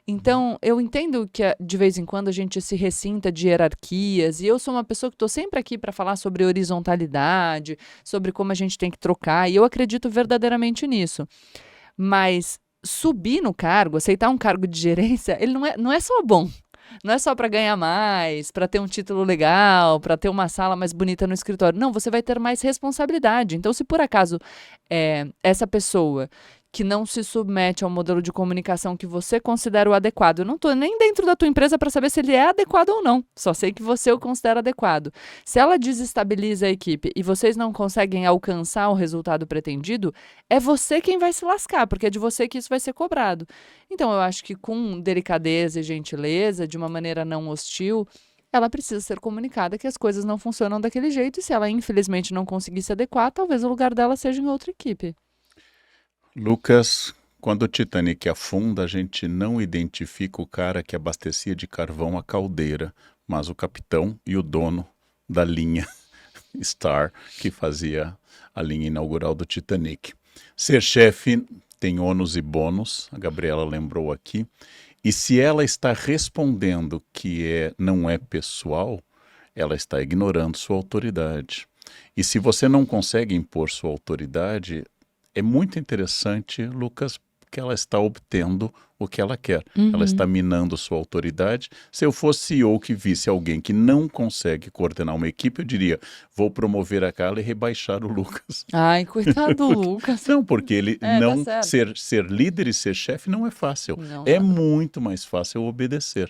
Então, eu entendo que de vez em quando a gente se ressinta de hierarquias, e eu sou uma pessoa que estou sempre aqui para falar sobre horizontalidade, sobre como a gente tem que trocar, e eu acredito verdadeiramente nisso. Mas subir no cargo, aceitar um cargo de gerência, ele não é só bom. Não é só para ganhar mais, para ter um título legal, para ter uma sala mais bonita no escritório. Não, você vai ter mais responsabilidade. Então, se por acaso essa pessoa que não se submete ao modelo de comunicação que você considera o adequado, eu não estou nem dentro da tua empresa para saber se ele é adequado ou não, só sei que você o considera adequado. Se ela desestabiliza a equipe e vocês não conseguem alcançar o resultado pretendido, é você quem vai se lascar, porque é de você que isso vai ser cobrado. Então, eu acho que com delicadeza e gentileza, de uma maneira não hostil, ela precisa ser comunicada que as coisas não funcionam daquele jeito, e se ela infelizmente não conseguir se adequar, talvez o lugar dela seja em outra equipe. Lucas, quando o Titanic afunda, a gente não identifica o cara que abastecia de carvão a caldeira, mas o capitão e o dono da linha Star, que fazia a linha inaugural do Titanic. Ser chefe tem ônus e bônus, a Gabriela lembrou aqui, e se ela está respondendo que não é pessoal, ela está ignorando sua autoridade. E se você não consegue impor sua autoridade, é muito interessante, Lucas, que ela está obtendo o que ela quer. Ela está minando sua autoridade. Se eu fosse CEO que visse alguém que não consegue coordenar uma equipe, eu diria, vou promover a Carla e rebaixar o Lucas. Ai, coitado do Lucas. Não, porque ele não tá certo. ser líder e ser chefe não é fácil. Não, É não. muito mais fácil obedecer.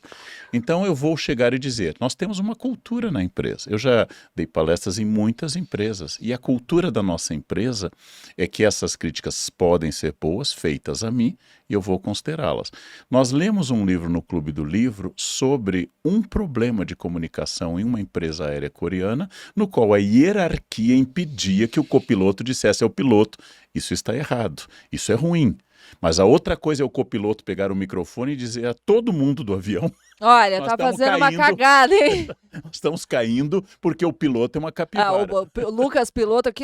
Então eu vou chegar e dizer, nós temos uma cultura na empresa. Eu já dei palestras em muitas empresas e a cultura da nossa empresa é que essas críticas podem ser boas, feitas a mim, e eu vou considerá-las. Nós lemos um livro no Clube do Livro sobre um problema de comunicação em uma empresa aérea coreana, no qual a hierarquia impedia que o copiloto dissesse ao piloto, isso está errado, isso é ruim. Mas a outra coisa é o copiloto pegar o microfone e dizer a todo mundo do avião, Olha, nós tá estamos fazendo uma caindo. cagada, hein? nós estamos caindo porque o piloto é uma Ah, capivara. o Lucas piloto aqui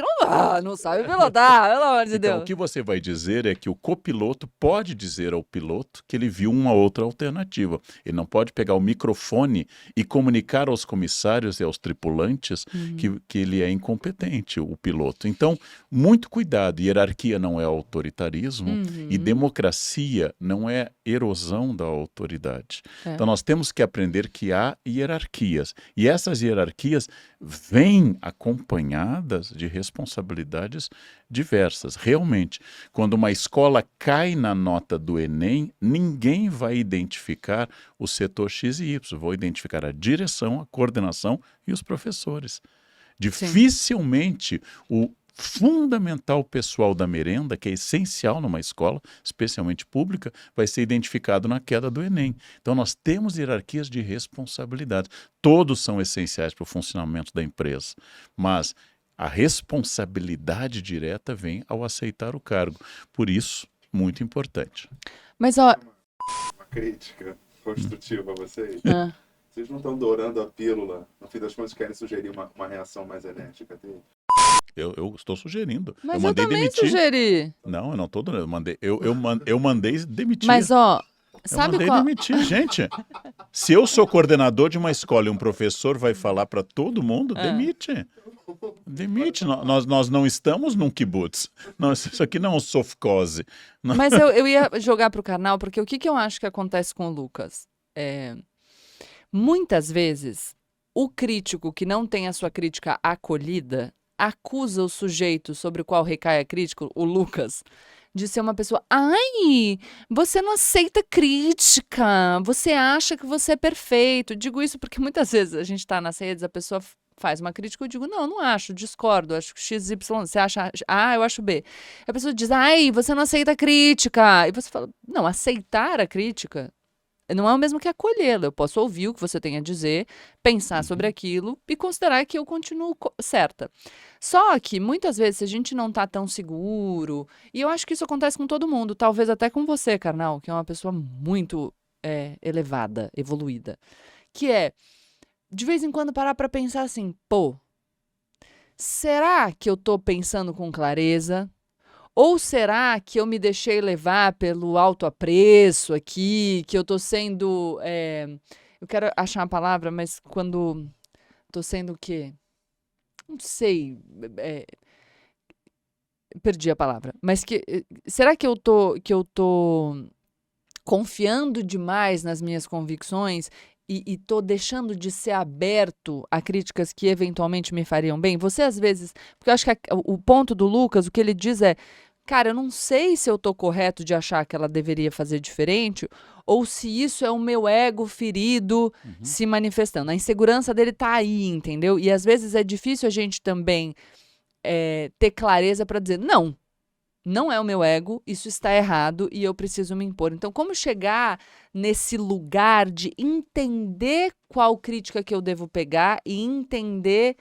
não sabe pilotar, pelo amor de Então, Deus. o que você vai dizer é que o copiloto pode dizer ao piloto que ele viu uma outra alternativa. Ele não pode pegar o microfone e comunicar aos comissários e aos tripulantes que ele é incompetente, o piloto. Então, muito cuidado. Hierarquia não é autoritarismo e democracia não é erosão da autoridade. É. Então, nós temos que aprender que há hierarquias. E essas hierarquias vêm acompanhadas de responsabilidades diversas. Realmente, quando uma escola cai na nota do Enem, ninguém vai identificar o setor X e Y. Vou identificar a direção, a coordenação e os professores. Dificilmente o fundamental pessoal da merenda, que é essencial numa escola, especialmente pública, vai ser identificado na queda do Enem. Então nós temos hierarquias de responsabilidade. Todos são essenciais para o funcionamento da empresa, mas a responsabilidade direta vem ao aceitar o cargo. Por isso, muito importante. Mas, ó... Uma crítica construtiva a vocês. Ah. Vocês não estão dourando a pílula, no fim das contas querem sugerir uma reação mais enérgica dele. Eu estou sugerindo. Mas eu mandei também demitir. sugeri. Não, eu não estou dando. Eu mandei demitir. Mas, ó, Eu sabe mandei qual... demitir, gente. Se eu sou coordenador de uma escola e um professor vai falar para todo mundo, demite. Demite. Nós não estamos num kibutz. Isso aqui não é um sofcose. Mas eu ia jogar pro canal, porque o que eu acho que acontece com o Lucas? Muitas vezes, o crítico que não tem a sua crítica acolhida acusa o sujeito sobre o qual recai a crítica, o Lucas, de ser uma pessoa, ai, você não aceita crítica, você acha que você é perfeito. Digo isso porque muitas vezes a gente está nas redes, a pessoa faz uma crítica, eu digo, não acho, discordo, acho que XY, você acha A, eu acho B. A pessoa diz, ai, você não aceita crítica. E você fala, não, aceitar a crítica não é o mesmo que acolhê-lo. Eu posso ouvir o que você tem a dizer, pensar sobre aquilo e considerar que eu continuo certa. Só que, muitas vezes, se a gente não tá tão seguro, e eu acho que isso acontece com todo mundo, talvez até com você, Karnal, que é uma pessoa muito elevada, evoluída, que é, de vez em quando, parar pra pensar assim, pô, será que eu tô pensando com clareza? Ou será que eu me deixei levar pelo autoapreço aqui, que eu tô sendo... eu quero achar uma palavra, mas quando tô sendo o quê? Não sei, perdi a palavra. Mas será que eu tô confiando demais nas minhas convicções e tô deixando de ser aberto a críticas que eventualmente me fariam bem? Você, às vezes... Porque eu acho que o ponto do Lucas, o que ele diz é... Cara, eu não sei se eu tô correto de achar que ela deveria fazer diferente ou se isso é o meu ego ferido se manifestando. A insegurança dele tá aí, entendeu? E às vezes é difícil a gente também ter clareza para dizer, não é o meu ego, isso está errado e eu preciso me impor. Então, como chegar nesse lugar de entender qual crítica que eu devo pegar e entender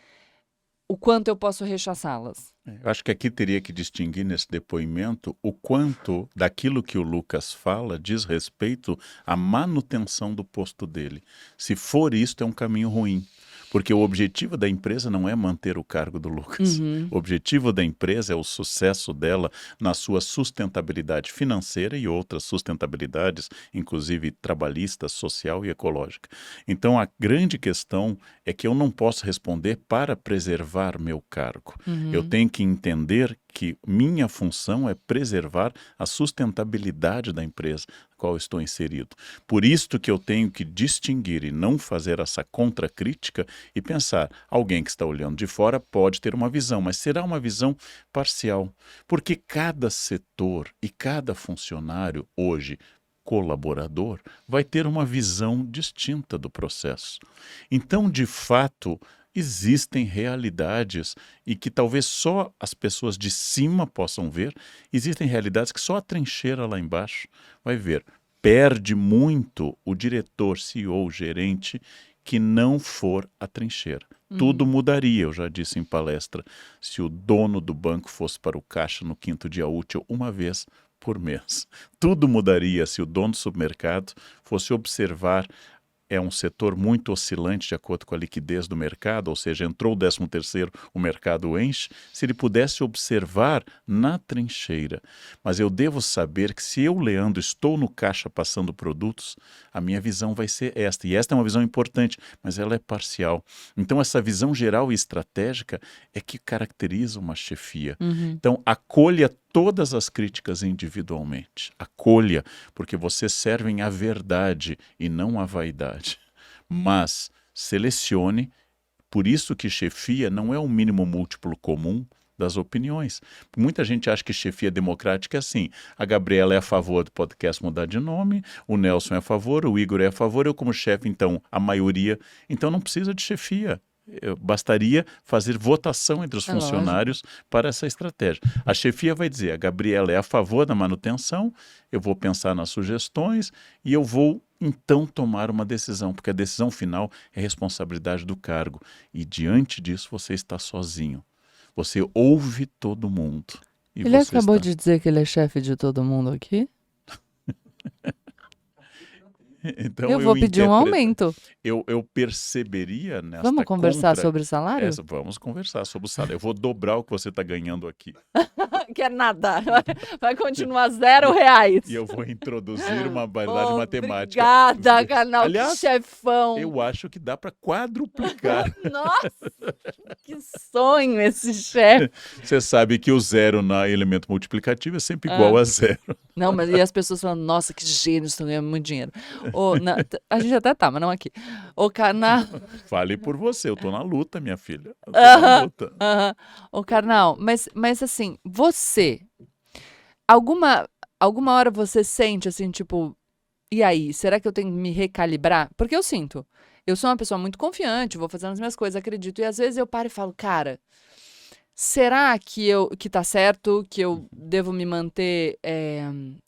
o quanto eu posso rechaçá-las? Eu acho que aqui teria que distinguir nesse depoimento o quanto daquilo que o Lucas fala diz respeito à manutenção do posto dele. Se for isto, é um caminho ruim. Porque o objetivo da empresa não é manter o cargo do Lucas. O objetivo da empresa é o sucesso dela na sua sustentabilidade financeira e outras sustentabilidades, inclusive trabalhista, social e ecológica. Então, a grande questão é que eu não posso responder para preservar meu cargo. Eu tenho que entender que minha função é preservar a sustentabilidade da empresa na qual estou inserido. Por isto que eu tenho que distinguir e não fazer essa contracrítica e pensar, alguém que está olhando de fora pode ter uma visão, mas será uma visão parcial, porque cada setor e cada funcionário hoje, colaborador, vai ter uma visão distinta do processo. Então, de fato, existem realidades e que talvez só as pessoas de cima possam ver, existem realidades que só a trincheira lá embaixo vai ver. Perde muito o diretor, CEO, gerente, que não for a trincheira. Tudo mudaria, eu já disse em palestra, se o dono do banco fosse para o caixa no 5º dia útil uma vez por mês. Tudo mudaria se o dono do supermercado fosse observar. É um setor muito oscilante de acordo com a liquidez do mercado, ou seja, entrou o 13º, o mercado enche, se ele pudesse observar na trincheira. Mas eu devo saber que se eu, Leandro, estou no caixa passando produtos, a minha visão vai ser esta. E esta é uma visão importante, mas ela é parcial. Então essa visão geral e estratégica é que caracteriza uma chefia. Então acolha todas as críticas individualmente. Acolha, porque vocês servem à verdade e não à vaidade. Mas selecione, por isso que chefia não é o mínimo múltiplo comum das opiniões. Muita gente acha que chefia democrática é assim. A Gabriela é a favor do podcast mudar de nome, o Nelson é a favor, o Igor é a favor, eu como chefe, então, a maioria. Então não precisa de chefia. Bastaria fazer votação entre os funcionários para essa estratégia. A chefia vai dizer, a Gabriela é a favor da manutenção, eu vou pensar nas sugestões e eu vou então tomar uma decisão, porque a decisão final é responsabilidade do cargo. E diante disso você está sozinho. Você ouve todo mundo. E ele você acabou está... de dizer que ele é chefe de todo mundo aqui? Então, eu vou pedir um aumento. Eu perceberia nesta Vamos conversar sobre salário? Vamos conversar sobre o salário. Eu vou dobrar o que você está ganhando aqui. Quer nada. Vai continuar R$0. E eu vou introduzir uma variedade matemática. Obrigada, canal. Aliás, chefão. Eu acho que dá para quadruplicar. Nossa, que sonho esse chefe. Você sabe que o 0 na elemento multiplicativo é sempre igual a 0. Não, mas e as pessoas falam, nossa, que gênios, estão ganhando muito dinheiro. A gente até tá, mas não aqui. O Karnal... Fale por você, eu tô na luta, minha filha. Eu tô na luta. Ô, Karnal, mas assim, você... Alguma hora você sente assim, tipo... E aí, será que eu tenho que me recalibrar? Porque eu sinto. Eu sou uma pessoa muito confiante, vou fazendo as minhas coisas, acredito. E às vezes eu paro e falo, cara... será que tá certo, que eu devo me manter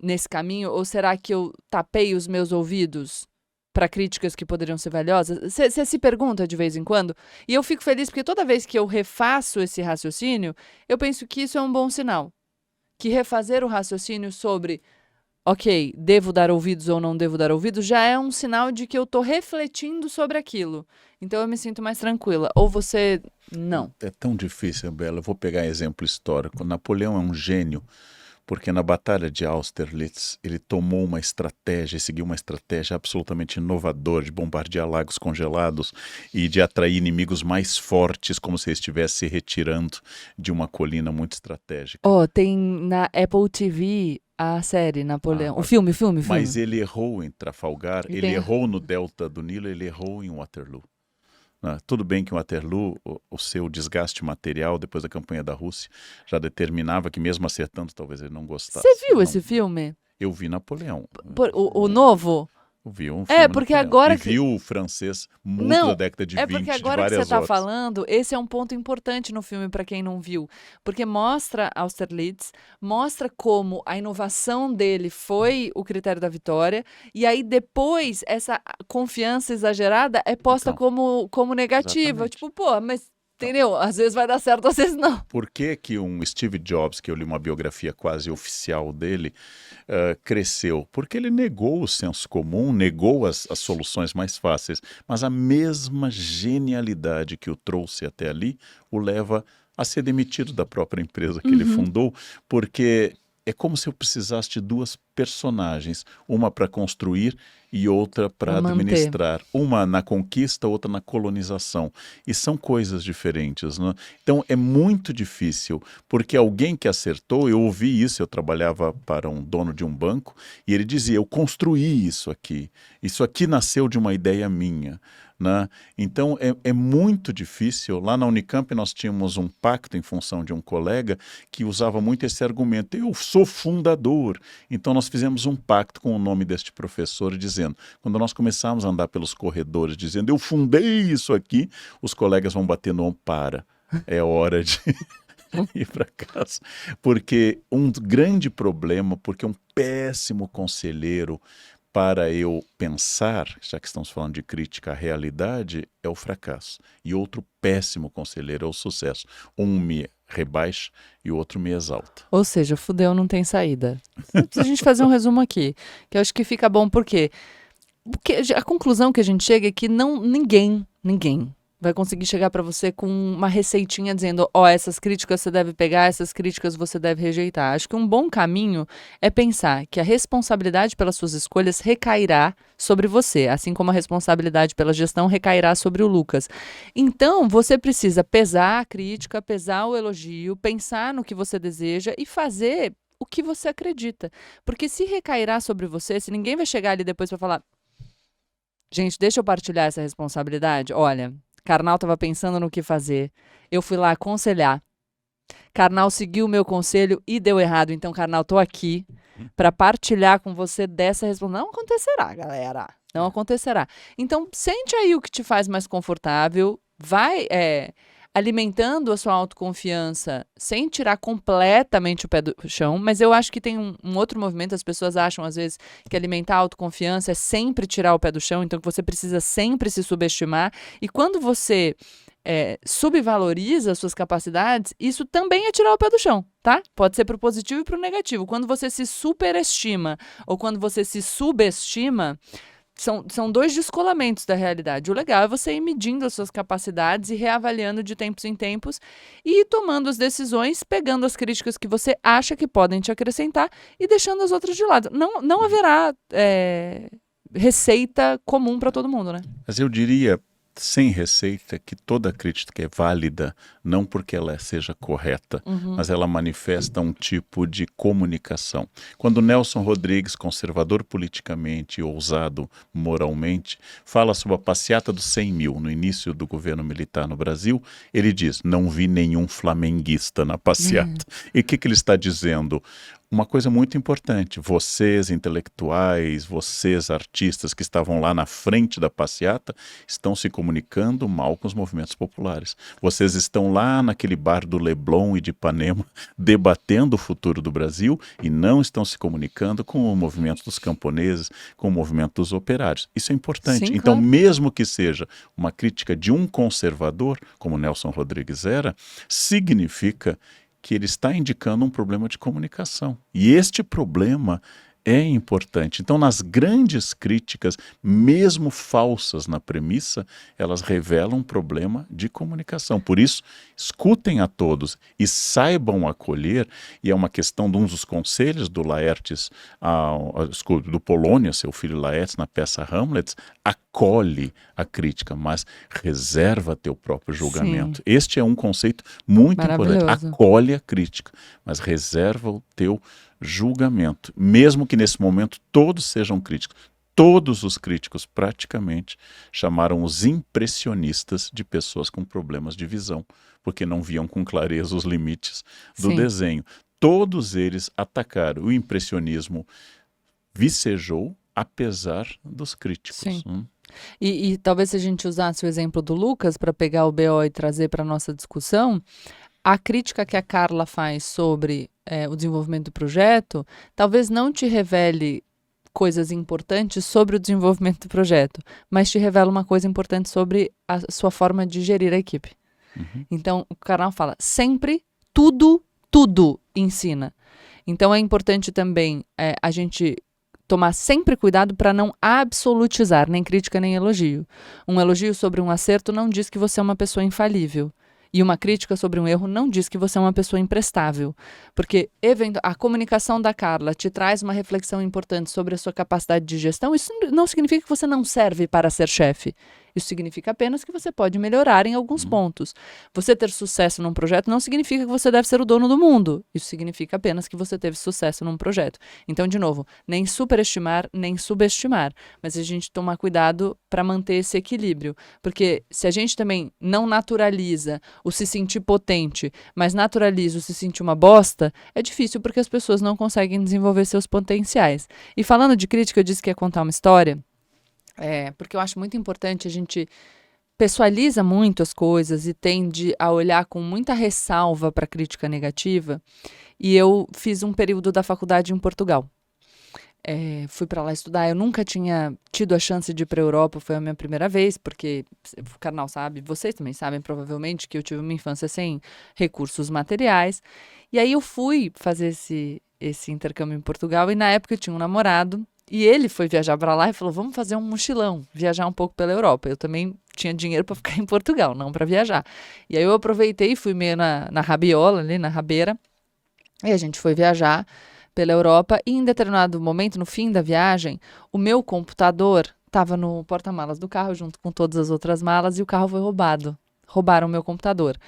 nesse caminho? Ou será que eu tapei os meus ouvidos para críticas que poderiam ser valiosas? Você se pergunta de vez em quando? E eu fico feliz porque toda vez que eu refaço esse raciocínio, eu penso que isso é um bom sinal. Que refazer o raciocínio sobre, ok, devo dar ouvidos ou não devo dar ouvidos, já é um sinal de que eu tô refletindo sobre aquilo. Então eu me sinto mais tranquila. Ou você, não. É tão difícil, Bela. Eu vou pegar exemplo histórico. Napoleão é um gênio, porque na Batalha de Austerlitz ele tomou uma estratégia, seguiu uma estratégia absolutamente inovadora de bombardear lagos congelados e de atrair inimigos mais fortes, como se ele estivesse se retirando de uma colina muito estratégica. Tem na Apple TV a série Napoleão. O filme. Mas ele errou em Trafalgar, ele errou no Delta do Nilo, ele errou em Waterloo. Tudo bem que em Waterloo, o seu desgaste material depois da campanha da Rússia já determinava que mesmo acertando talvez ele não gostasse. Você viu esse filme? Eu vi Napoleão. O novo? Eu vi um filme porque Napoleão. agora e vi o francês muito da década de 20, porque agora que você está falando, esse é um ponto importante no filme para quem não viu, porque mostra Austerlitz, mostra como a inovação dele foi o critério da vitória, e aí depois essa confiança exagerada é posta como negativa, exatamente. tipo, mas entendeu? Às vezes vai dar certo, às vezes não. Por que um Steve Jobs, que eu li uma biografia quase oficial dele, cresceu? Porque ele negou o senso comum, negou as soluções mais fáceis, mas a mesma genialidade que o trouxe até ali o leva a ser demitido da própria empresa que ele fundou, porque é como se eu precisasse de duas personagens, uma para construir e outra para administrar. Uma na conquista, outra na colonização. E são coisas diferentes, né? Então é muito difícil, porque alguém que acertou, eu ouvi isso, eu trabalhava para um dono de um banco, e ele dizia, eu construí isso aqui nasceu de uma ideia minha. Né? Então é muito difícil. Lá na Unicamp nós tínhamos um pacto em função de um colega que usava muito esse argumento, eu sou fundador. Então nós fizemos um pacto com o nome deste professor dizendo, quando nós começarmos a andar pelos corredores dizendo, eu fundei isso aqui, os colegas vão bater no ombro, é hora de ir para casa. Porque um grande problema, porque um péssimo conselheiro para eu pensar, já que estamos falando de crítica à realidade, é o fracasso. E outro péssimo conselheiro é o sucesso. Um me rebaixa e o outro me exalta. Ou seja, fudeu, não tem saída. Se a gente fazer um resumo aqui, que eu acho que fica bom, porque a conclusão que a gente chega é que ninguém vai conseguir chegar para você com uma receitinha dizendo, essas críticas você deve pegar, essas críticas você deve rejeitar. Acho que um bom caminho é pensar que a responsabilidade pelas suas escolhas recairá sobre você, assim como a responsabilidade pela gestão recairá sobre o Lucas. Então, você precisa pesar a crítica, pesar o elogio, pensar no que você deseja e fazer o que você acredita. Porque se recairá sobre você, se ninguém vai chegar ali depois para falar, gente, deixa eu partilhar essa responsabilidade, olha, Karnal estava pensando no que fazer. Eu fui lá aconselhar. Karnal seguiu o meu conselho e deu errado. Então, Karnal, estou aqui para partilhar com você dessa responsabilidade. Não acontecerá, galera. Não acontecerá. Então, sente aí o que te faz mais confortável. Vai alimentando a sua autoconfiança sem tirar completamente o pé do chão. Mas eu acho que tem um outro movimento. As pessoas acham, às vezes, que alimentar a autoconfiança é sempre tirar o pé do chão. Então, que você precisa sempre se subestimar. E quando você subvaloriza as suas capacidades, isso também é tirar o pé do chão, tá? Pode ser pro positivo e pro negativo. Quando você se superestima ou quando você se subestima, são dois descolamentos da realidade. O legal é você ir medindo as suas capacidades e reavaliando de tempos em tempos e ir tomando as decisões, pegando as críticas que você acha que podem te acrescentar e deixando as outras de lado. Não haverá receita comum para todo mundo, né? Mas eu diria, sem receita, que toda crítica é válida, não porque ela seja correta, mas ela manifesta um tipo de comunicação. Quando Nelson Rodrigues, conservador politicamente e ousado moralmente, fala sobre a passeata dos 100 mil no início do governo militar no Brasil, ele diz, não vi nenhum flamenguista na passeata. E o que ele está dizendo? uma coisa muito importante, vocês intelectuais, vocês artistas que estavam lá na frente da passeata, estão se comunicando mal com os movimentos populares. Vocês estão lá naquele bar do Leblon e de Ipanema, debatendo o futuro do Brasil e não estão se comunicando com o movimento dos camponeses, com o movimento dos operários. Isso é importante. Sim, Então, claro. mesmo que seja uma crítica de um conservador, como Nelson Rodrigues era, significa que ele está indicando um problema de comunicação. E este problema é importante. Então, nas grandes críticas, mesmo falsas na premissa, elas revelam um problema de comunicação. Por isso, escutem a todos e saibam acolher, e é uma questão de um dos conselhos do Laertes, do Polônia, seu filho Laertes, na peça Hamlet, acolhe a crítica, mas reserva teu próprio julgamento. Sim. Este é um conceito muito importante. Maravilhoso. Acolhe a crítica, mas reserva o teu julgamento, mesmo que nesse momento todos sejam críticos. Todos os críticos praticamente chamaram os impressionistas de pessoas com problemas de visão, porque não viam com clareza os limites do Sim. desenho. Todos eles atacaram. O impressionismo vicejou, apesar dos críticos. Sim. E talvez se a gente usasse o exemplo do Lucas para pegar o BO e trazer para a nossa discussão, a crítica que a Carla faz sobre o desenvolvimento do projeto talvez não te revele coisas importantes sobre o desenvolvimento do projeto, mas te revela uma coisa importante sobre a sua forma de gerir a equipe. Então, o canal fala sempre, tudo ensina. Então, é importante também a gente tomar sempre cuidado para não absolutizar, nem crítica, nem elogio. Um elogio sobre um acerto não diz que você é uma pessoa infalível. E uma crítica sobre um erro não diz que você é uma pessoa imprestável. Porque a comunicação da Carla te traz uma reflexão importante sobre a sua capacidade de gestão. Isso não significa que você não serve para ser chefe. Isso significa apenas que você pode melhorar em alguns pontos. Você ter sucesso num projeto não significa que você deve ser o dono do mundo. Isso significa apenas que você teve sucesso num projeto. Então, de novo, nem superestimar, nem subestimar. Mas a gente tomar cuidado para manter esse equilíbrio. Porque se a gente também não naturaliza o se sentir potente, mas naturaliza o se sentir uma bosta, é difícil porque as pessoas não conseguem desenvolver seus potenciais. E falando de crítica, eu disse que ia contar uma história. Porque eu acho muito importante, a gente pessoaliza muito as coisas e tende a olhar com muita ressalva para a crítica negativa. E eu fiz um período da faculdade em Portugal. Fui para lá estudar, eu nunca tinha tido a chance de ir para a Europa, foi a minha primeira vez, porque o Karnal sabe, vocês também sabem provavelmente que eu tive uma infância sem recursos materiais. E aí eu fui fazer esse intercâmbio em Portugal e na época eu tinha um namorado. E ele foi viajar para lá e falou, vamos fazer um mochilão, viajar um pouco pela Europa. Eu também tinha dinheiro para ficar em Portugal, não para viajar. E aí eu aproveitei e fui meio na rabiola, ali na rabeira. E a gente foi viajar pela Europa e em determinado momento, no fim da viagem, o meu computador estava no porta-malas do carro junto com todas as outras malas e o carro foi roubado. Roubaram o meu computador.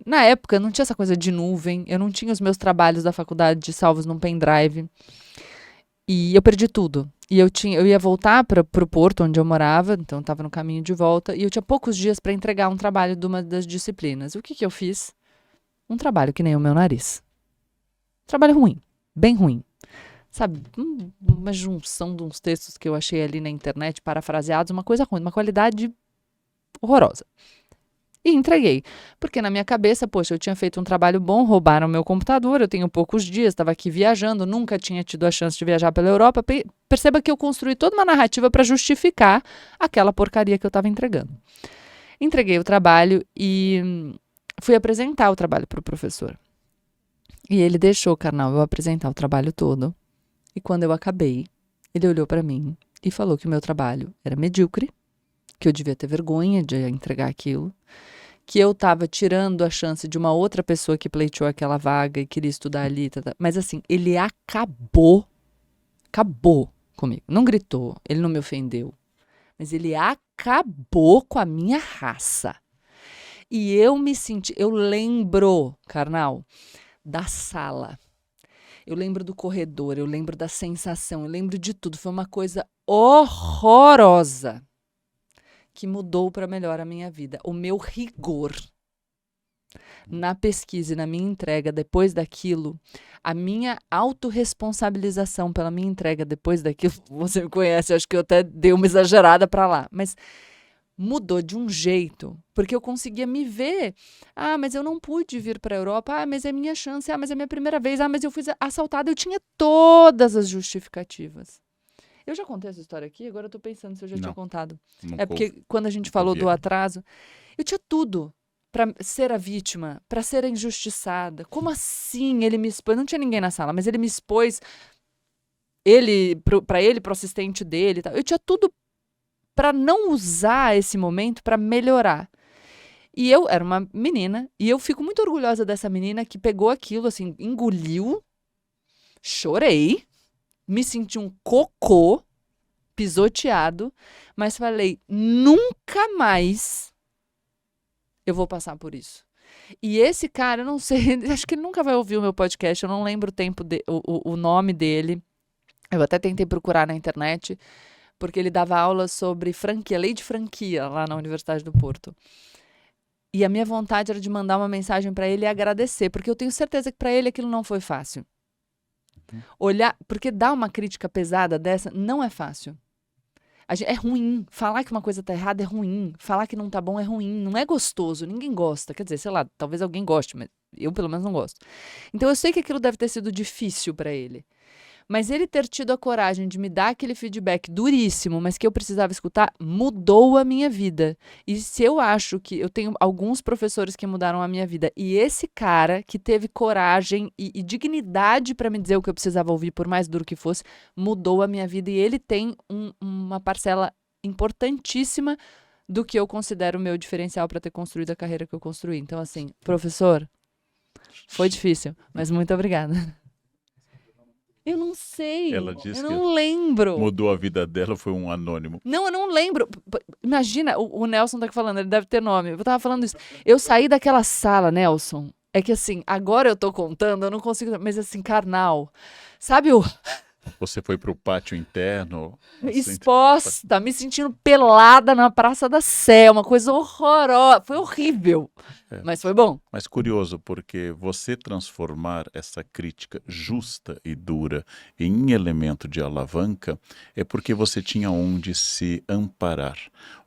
Na época não tinha essa coisa de nuvem, eu não tinha os meus trabalhos da faculdade salvos num pendrive. E eu perdi tudo. E eu ia voltar para o porto onde eu morava, então eu estava no caminho de volta, e eu tinha poucos dias para entregar um trabalho de uma das disciplinas. O que eu fiz? Um trabalho que nem o meu nariz. Trabalho ruim, bem ruim. Sabe, uma junção de uns textos que eu achei ali na internet, parafraseados, uma coisa ruim, uma qualidade horrorosa. E entreguei, porque na minha cabeça, poxa, eu tinha feito um trabalho bom, roubaram meu computador, eu tenho poucos dias, estava aqui viajando, nunca tinha tido a chance de viajar pela Europa. Perceba que eu construí toda uma narrativa para justificar aquela porcaria que eu estava entregando. Entreguei o trabalho e fui apresentar o trabalho para o professor. E ele deixou, Karnal, eu apresentar o trabalho todo. E quando eu acabei, ele olhou para mim e falou que o meu trabalho era medíocre, que eu devia ter vergonha de entregar aquilo, que eu estava tirando a chance de uma outra pessoa que pleiteou aquela vaga e queria estudar ali. Mas assim, ele acabou comigo. Não gritou, ele não me ofendeu, mas ele acabou com a minha raça. E eu lembro, Karnal, da sala. Eu lembro do corredor, eu lembro da sensação, eu lembro de tudo. Foi uma coisa horrorosa que mudou para melhor a minha vida. O meu rigor. Na pesquisa e na minha entrega depois daquilo, a minha autorresponsabilização pela minha entrega depois daquilo, você me conhece, acho que eu até dei uma exagerada para lá, mas mudou de um jeito, porque eu conseguia me ver. Ah, mas eu não pude vir para a Europa. Ah, mas é minha chance. Ah, mas é minha primeira vez. Ah, mas eu fui assaltada. Eu tinha todas as justificativas. Eu já contei essa história aqui? Agora eu tô pensando se eu já tinha contado. É porque quando a gente falou do atraso, eu tinha tudo para ser a vítima, para ser a injustiçada. Como assim ele me expôs? Não tinha ninguém na sala, mas ele me expôs, pro assistente dele e tal. Eu tinha tudo para não usar esse momento para melhorar. E eu era uma menina, e eu fico muito orgulhosa dessa menina que pegou aquilo, assim, engoliu, chorei, me senti um cocô, pisoteado, mas falei, nunca mais eu vou passar por isso. E esse cara, eu não sei, acho que ele nunca vai ouvir o meu podcast, eu não lembro o nome dele, eu até tentei procurar na internet, porque ele dava aula sobre franquia, lei de franquia, lá na Universidade do Porto. E a minha vontade era de mandar uma mensagem para ele e agradecer, porque eu tenho certeza que para ele aquilo não foi fácil. Olhar, porque dar uma crítica pesada dessa não é fácil. É ruim. Falar que uma coisa tá errada é ruim. Falar que não tá bom é ruim. Não é gostoso. Ninguém gosta. Quer dizer, sei lá, talvez alguém goste, mas eu pelo menos não gosto. Então eu sei que aquilo deve ter sido difícil para ele. Mas ele ter tido a coragem de me dar aquele feedback duríssimo, mas que eu precisava escutar, mudou a minha vida. E se eu acho que eu tenho alguns professores que mudaram a minha vida, e esse cara que teve coragem e dignidade para me dizer o que eu precisava ouvir, por mais duro que fosse, mudou a minha vida. E ele tem uma parcela importantíssima do que eu considero o meu diferencial para ter construído a carreira que eu construí. Então, assim, professor, foi difícil, mas muito obrigada. Eu não sei. Ela disse eu não lembro. Mudou a vida dela, foi um anônimo. Não, eu não lembro. Imagina, o Nelson tá aqui falando, ele deve ter nome. Eu tava falando isso. Eu saí daquela sala, Nelson. É que assim, agora eu tô contando, eu não consigo, mas assim, carnal. Sabe o... Você foi pro pátio interno? Exposta, me sentindo pelada na Praça da Sé, uma coisa horrorosa. Foi horrível, mas foi bom. Mas curioso, porque você transformar essa crítica justa e dura em elemento de alavanca é porque você tinha onde se amparar.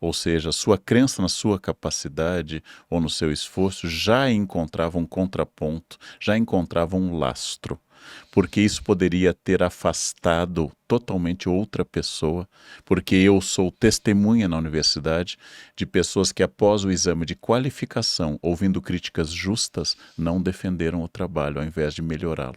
Ou seja, sua crença na sua capacidade ou no seu esforço já encontrava um contraponto, já encontrava um lastro. Porque isso poderia ter afastado totalmente outra pessoa, porque eu sou testemunha na universidade de pessoas que após o exame de qualificação, ouvindo críticas justas, não defenderam o trabalho ao invés de melhorá-lo.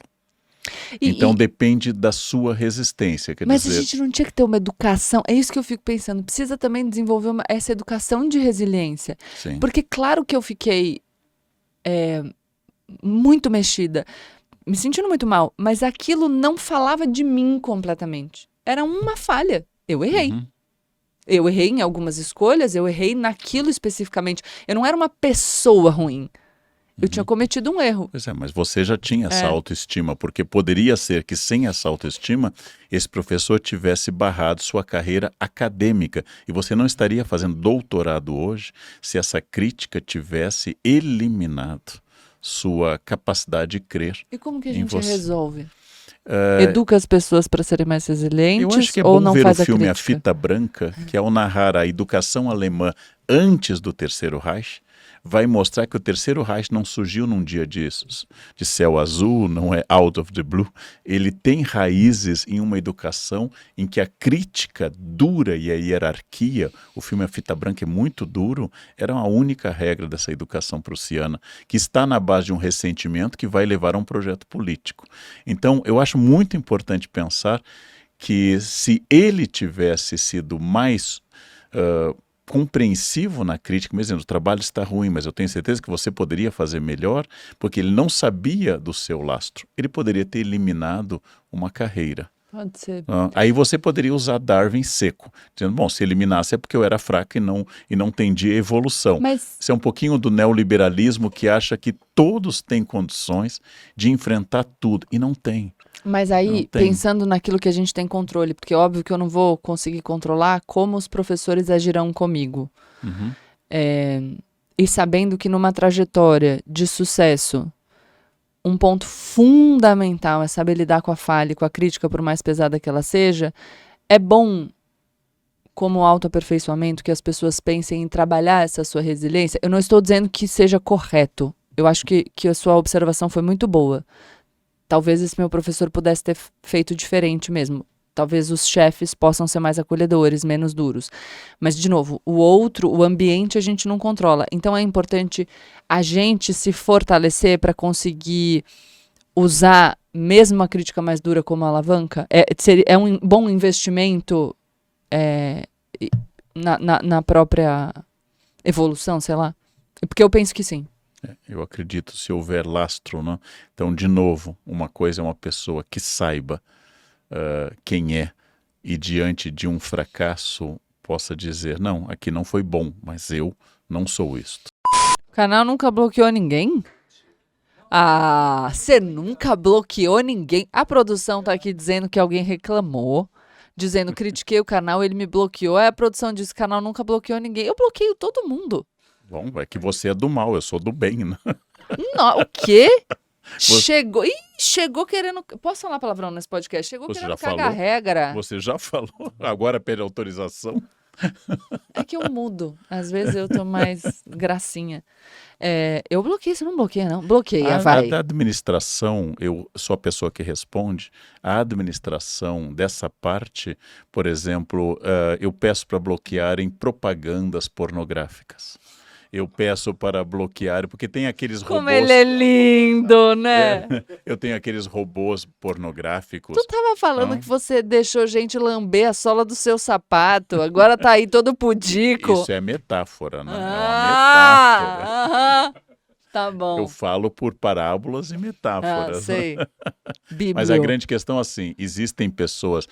Então depende da sua resistência. Mas a gente não tinha que ter uma educação, é isso que eu fico pensando, precisa também desenvolver essa educação de resiliência. Sim. Porque claro que eu fiquei muito mexida, me sentindo muito mal, mas aquilo não falava de mim completamente. Era uma falha. Eu errei. Uhum. Eu errei em algumas escolhas, eu errei naquilo especificamente. Eu não era uma pessoa ruim. Eu tinha cometido um erro. Pois é, mas você já tinha essa autoestima, porque poderia ser que sem essa autoestima, esse professor tivesse barrado sua carreira acadêmica. E você não estaria fazendo doutorado hoje se essa crítica tivesse eliminado sua capacidade de crer. E como que a gente resolve? Educa as pessoas para serem mais resilientes? Eu acho que é ou bom não ver faz o filme a A Fita Branca, que ao narrar a educação alemã antes do Terceiro Reich, vai mostrar que o Terceiro Reich não surgiu num dia de céu azul, não é out of the blue. Ele tem raízes em uma educação em que a crítica dura e a hierarquia, o filme A Fita Branca é muito duro, era a única regra dessa educação prussiana, que está na base de um ressentimento que vai levar a um projeto político. Então, eu acho muito importante pensar que se ele tivesse sido mais... compreensivo na crítica, mesmo dizendo, o trabalho está ruim, mas eu tenho certeza que você poderia fazer melhor, porque ele não sabia do seu lastro. Ele poderia ter eliminado uma carreira. Pode ser. Aí você poderia usar Darwin seco, dizendo, bom, se eliminasse é porque eu era fraco e não tendia evolução. Mas... Isso é um pouquinho do neoliberalismo que acha que todos têm condições de enfrentar tudo, e não tem. Mas aí, pensando naquilo que a gente tem controle, porque é óbvio que eu não vou conseguir controlar como os professores agirão comigo. Uhum. e sabendo que numa trajetória de sucesso, um ponto fundamental é saber lidar com a falha e com a crítica, por mais pesada que ela seja, é bom, como autoaperfeiçoamento, que as pessoas pensem em trabalhar essa sua resiliência. Eu não estou dizendo que seja correto. Eu acho que a sua observação foi muito boa. Talvez esse meu professor pudesse ter feito diferente mesmo. Talvez os chefes possam ser mais acolhedores, menos duros. Mas, de novo, o ambiente a gente não controla. Então é importante a gente se fortalecer para conseguir usar mesmo a crítica mais dura como alavanca. É um bom investimento na própria evolução, sei lá. Porque eu penso que sim. Eu acredito se houver lastro, né? Então, de novo, uma coisa é uma pessoa que saiba quem é e diante de um fracasso possa dizer, não, aqui não foi bom, mas eu não sou isto. O canal nunca bloqueou ninguém? Ah, você nunca bloqueou ninguém? A produção tá aqui dizendo que alguém reclamou, dizendo critiquei o canal, ele me bloqueou. Aí a produção disse que o canal nunca bloqueou ninguém. Eu bloqueio todo mundo. Bom, é que você é do mal, eu sou do bem, né? Não, o quê? Chegou querendo... Posso falar palavrão nesse podcast? Chegou Você querendo já cagar falou? regra. Você já falou, agora pede autorização. É que eu mudo. Às vezes eu tô mais gracinha. Eu bloqueei, você não bloqueia, não? Bloqueia, vai. A administração, eu sou a pessoa que responde, a administração dessa parte, por exemplo, eu peço para bloquearem propagandas pornográficas. Eu peço para bloquear, porque tem aqueles robôs... Como ele é lindo, né? Eu tenho aqueles robôs pornográficos. Tu tava falando Não. que você deixou gente lamber a sola do seu sapato. Agora tá aí todo pudico. Isso é metáfora, né? É uma metáfora. Aham. Tá bom. Eu falo por parábolas e metáforas. Sei. Bíblia. Mas a grande questão, assim, existem pessoas...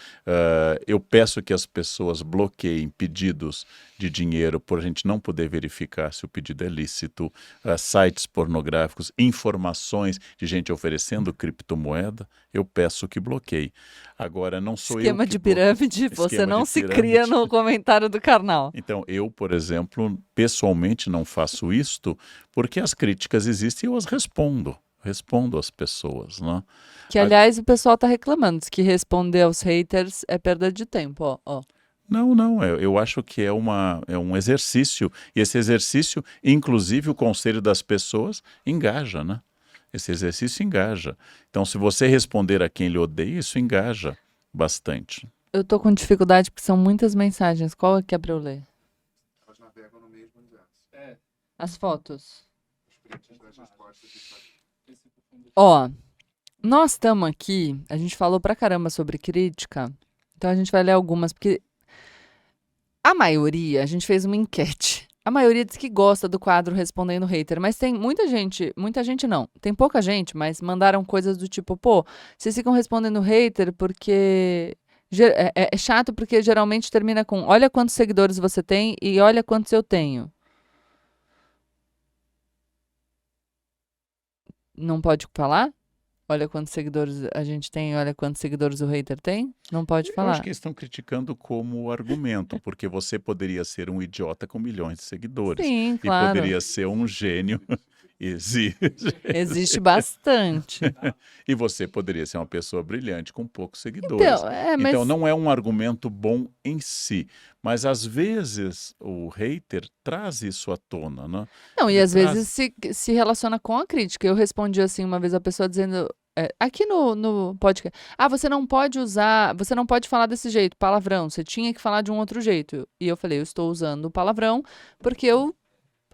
eu peço que as pessoas bloqueiem pedidos de dinheiro por a gente não poder verificar se o pedido é lícito, sites pornográficos, informações de gente oferecendo criptomoeda, eu peço que bloqueie. Agora, não sou Esquema eu que de pirâmide, você Esquema não de se pirâmide. cria no comentário do canal. Então, eu, por exemplo, pessoalmente não faço isto porque as críticas existem e eu as respondo às pessoas, né? Que, aliás, o pessoal tá reclamando, diz que responder aos haters é perda de tempo, ó. Não, eu acho que é um exercício, e esse exercício, inclusive o conselho das pessoas, engaja, né? Esse exercício engaja. Então, se você responder a quem lhe odeia, isso engaja bastante. Eu tô com dificuldade porque são muitas mensagens. Qual é que é pra eu ler? Elas navegam no mesmo universo. As fotos. Os prints das respostas e faz- Ó, nós estamos aqui, a gente falou pra caramba sobre crítica, então a gente vai ler algumas, porque a maioria, a gente fez uma enquete, a maioria diz que gosta do quadro Respondendo Hater, mas tem muita gente não, tem pouca gente, mas mandaram coisas do tipo, pô, vocês ficam respondendo hater porque... É chato porque geralmente termina com olha quantos seguidores você tem e olha quantos eu tenho. Não pode falar? Olha quantos seguidores a gente tem, olha quantos seguidores o hater tem? Não pode Eu falar. acho que eles estão criticando como argumento, porque você poderia ser um idiota com milhões de seguidores. Sim, E claro. poderia ser um gênio. Existe bastante. E você poderia ser uma pessoa brilhante com poucos seguidores. Então, não é um argumento bom em si. Mas, às vezes, o hater traz isso à tona, né? Não, e Ele às traz- vezes se relaciona com a crítica. Eu respondi assim uma vez a pessoa dizendo... aqui no podcast. Você não pode usar... Você não pode falar desse jeito, palavrão. Você tinha que falar de um outro jeito. E eu falei, eu estou usando o palavrão porque eu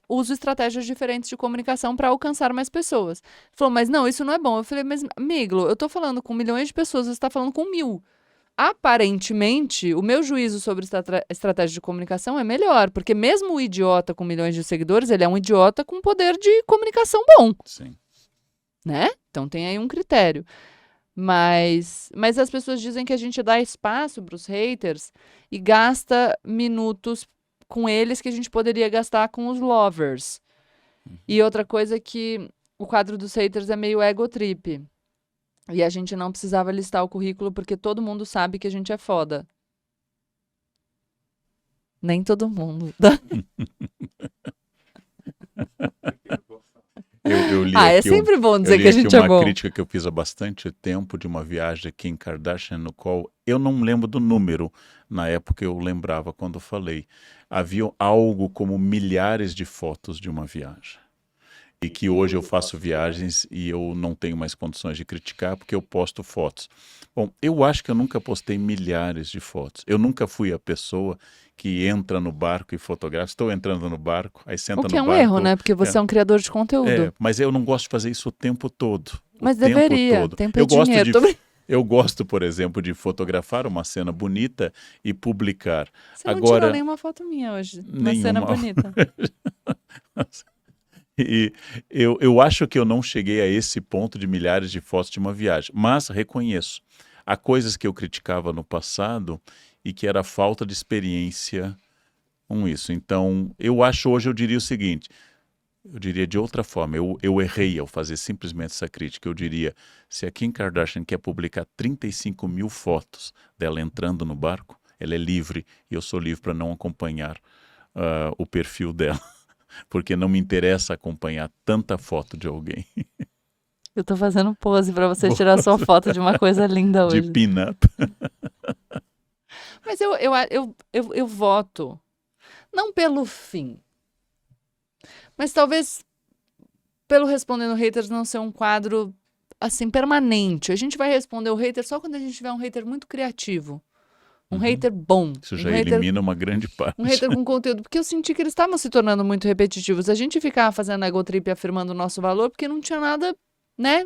uso estratégias diferentes de comunicação para alcançar mais pessoas. Ele falou, mas não, isso não é bom. Eu falei, mas, Miglo, eu tô falando com milhões de pessoas, você está falando com 1000. Aparentemente, o meu juízo sobre estratégia de comunicação é melhor, porque mesmo o idiota com milhões de seguidores, ele é um idiota com poder de comunicação bom, Sim. né? Então tem aí um critério. Mas as pessoas dizem que a gente dá espaço para os haters e gasta minutos com eles que a gente poderia gastar com os lovers. E outra coisa é que o quadro dos haters é meio ego trip. E a gente não precisava listar o currículo porque todo mundo sabe que a gente é foda. Nem todo mundo. Eu li É aqui sempre bom eu dizer li que a aqui gente é uma bom. crítica que eu fiz há bastante tempo de uma viagem aqui em Kardashian, no qual eu não lembro do número. Na época eu lembrava quando eu falei. Havia algo como milhares de fotos de uma viagem. E que hoje eu faço viagens e eu não tenho mais condições de criticar porque eu posto fotos. Bom, eu acho que eu nunca postei milhares de fotos. Eu nunca fui a pessoa que entra no barco e fotografa. Estou entrando no barco, aí O senta que no é um barco. erro, né? Porque você é um criador de conteúdo. Mas eu não gosto de fazer isso o tempo todo. Mas O tempo deveria. todo. Tempo Eu é gosto dinheiro. de, eu gosto, por exemplo, de fotografar uma cena bonita e publicar. Você não tirou Agora, nenhuma foto minha hoje. Uma cena nenhuma. bonita. E eu acho que eu não cheguei a esse ponto de milhares de fotos de uma viagem, mas reconheço. Há coisas que eu criticava no passado e que era falta de experiência com isso. Então, eu acho hoje, eu diria o seguinte, eu diria de outra forma, eu errei ao fazer simplesmente essa crítica. Eu diria, se a Kim Kardashian quer publicar 35 mil fotos dela entrando no barco, ela é livre e eu sou livre para não acompanhar o perfil dela. Porque não me interessa acompanhar tanta foto de alguém. Eu tô fazendo pose pra você tirar sua foto de uma coisa linda hoje. De pin-up. Mas eu voto, não pelo fim, mas talvez pelo Respondendo Haters não ser um quadro, assim, permanente. A gente vai responder o hater só quando a gente tiver um hater muito criativo. Um hater bom. Isso já hater, elimina uma grande parte. um hater com conteúdo. Porque eu senti que eles estavam se tornando muito repetitivos. A gente ficava fazendo ego trip afirmando o nosso valor porque não tinha nada, né?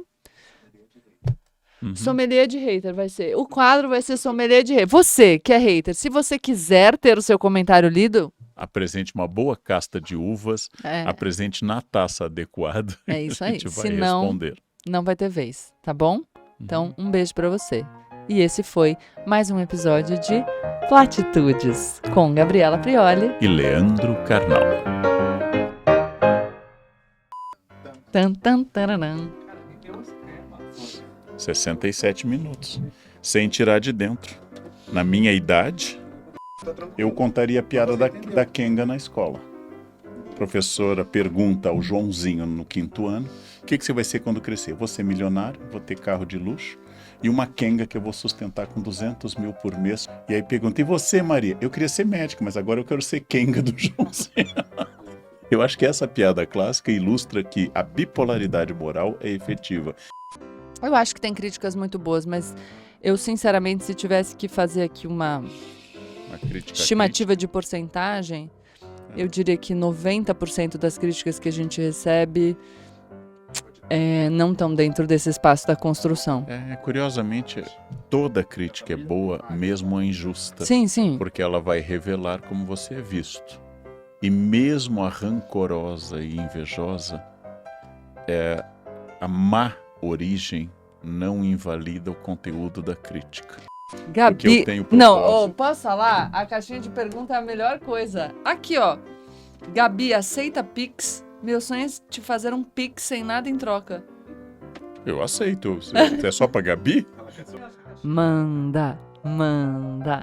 Sommelier de hater vai ser. O quadro vai ser sommelier de hater. Você que é hater, se você quiser ter o seu comentário lido, apresente uma boa casta de uvas, apresente na taça adequada. É isso aí. A gente vai Senão, responder. Não vai ter vez, tá bom? Então, um beijo pra você. E esse foi mais um episódio de Platitudes com Gabriela Prioli e Leandro Carnal. Tan, tan, tararam. 67 minutos. Sem tirar de dentro. Na minha idade, eu contaria a piada da Kenga na escola. A professora pergunta ao Joãozinho no 5º ano: o que você vai ser quando crescer? Vou ser milionário, vou ter carro de luxo e uma Kenga que eu vou sustentar com 200 mil por mês. E aí pergunta: e você, Maria? Eu queria ser médica, mas agora eu quero ser Kenga do Joãozinho. Eu acho que essa piada clássica ilustra que a bipolaridade moral é efetiva. Eu acho que tem críticas muito boas, mas eu, sinceramente, se tivesse que fazer aqui uma estimativa de porcentagem, eu diria que 90% das críticas que a gente recebe não estão dentro desse espaço da construção. Curiosamente, toda crítica é boa, mesmo a injusta. Sim, sim. Porque ela vai revelar como você é visto. E mesmo a rancorosa e invejosa, a má origem não invalida o conteúdo da crítica. Gabi, eu tenho não, posso falar? A caixinha de pergunta é a melhor coisa. Aqui, ó. Gabi, aceita Pix? Meu sonho é te fazer um Pix sem nada em troca. Eu aceito. Você é só pra Gabi? Manda.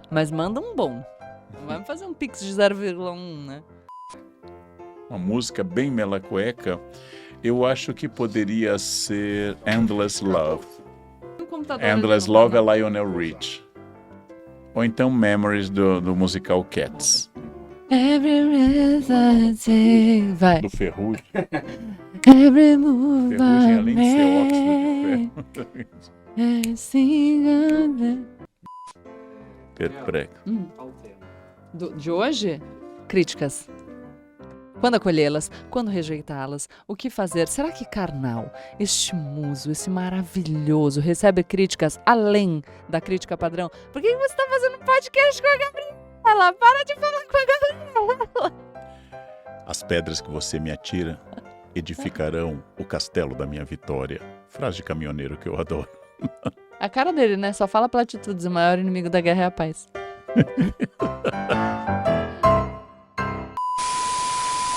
Mas manda um bom. Não vai me fazer um Pix de 0,1, né? Uma música bem melacueca, eu acho que poderia ser Endless Love. Endless Love é Lionel Rich. Ou então Memories do musical Cats. Vai. Do Ferrugem. Every move Ferrugem, além de ser óxido de ferro. Pedro Prega. De hoje? Críticas. Quando acolhê-las, quando rejeitá-las, o que fazer? Será que Karnal, este muso, esse maravilhoso, recebe críticas além da crítica padrão? Por que você está fazendo podcast com a Gabriela? Para de falar com a Gabriela! As pedras que você me atira edificarão o castelo da minha vitória. Frase de caminhoneiro que eu adoro. A cara dele, né? Só fala platitudes, o maior inimigo da guerra é a paz.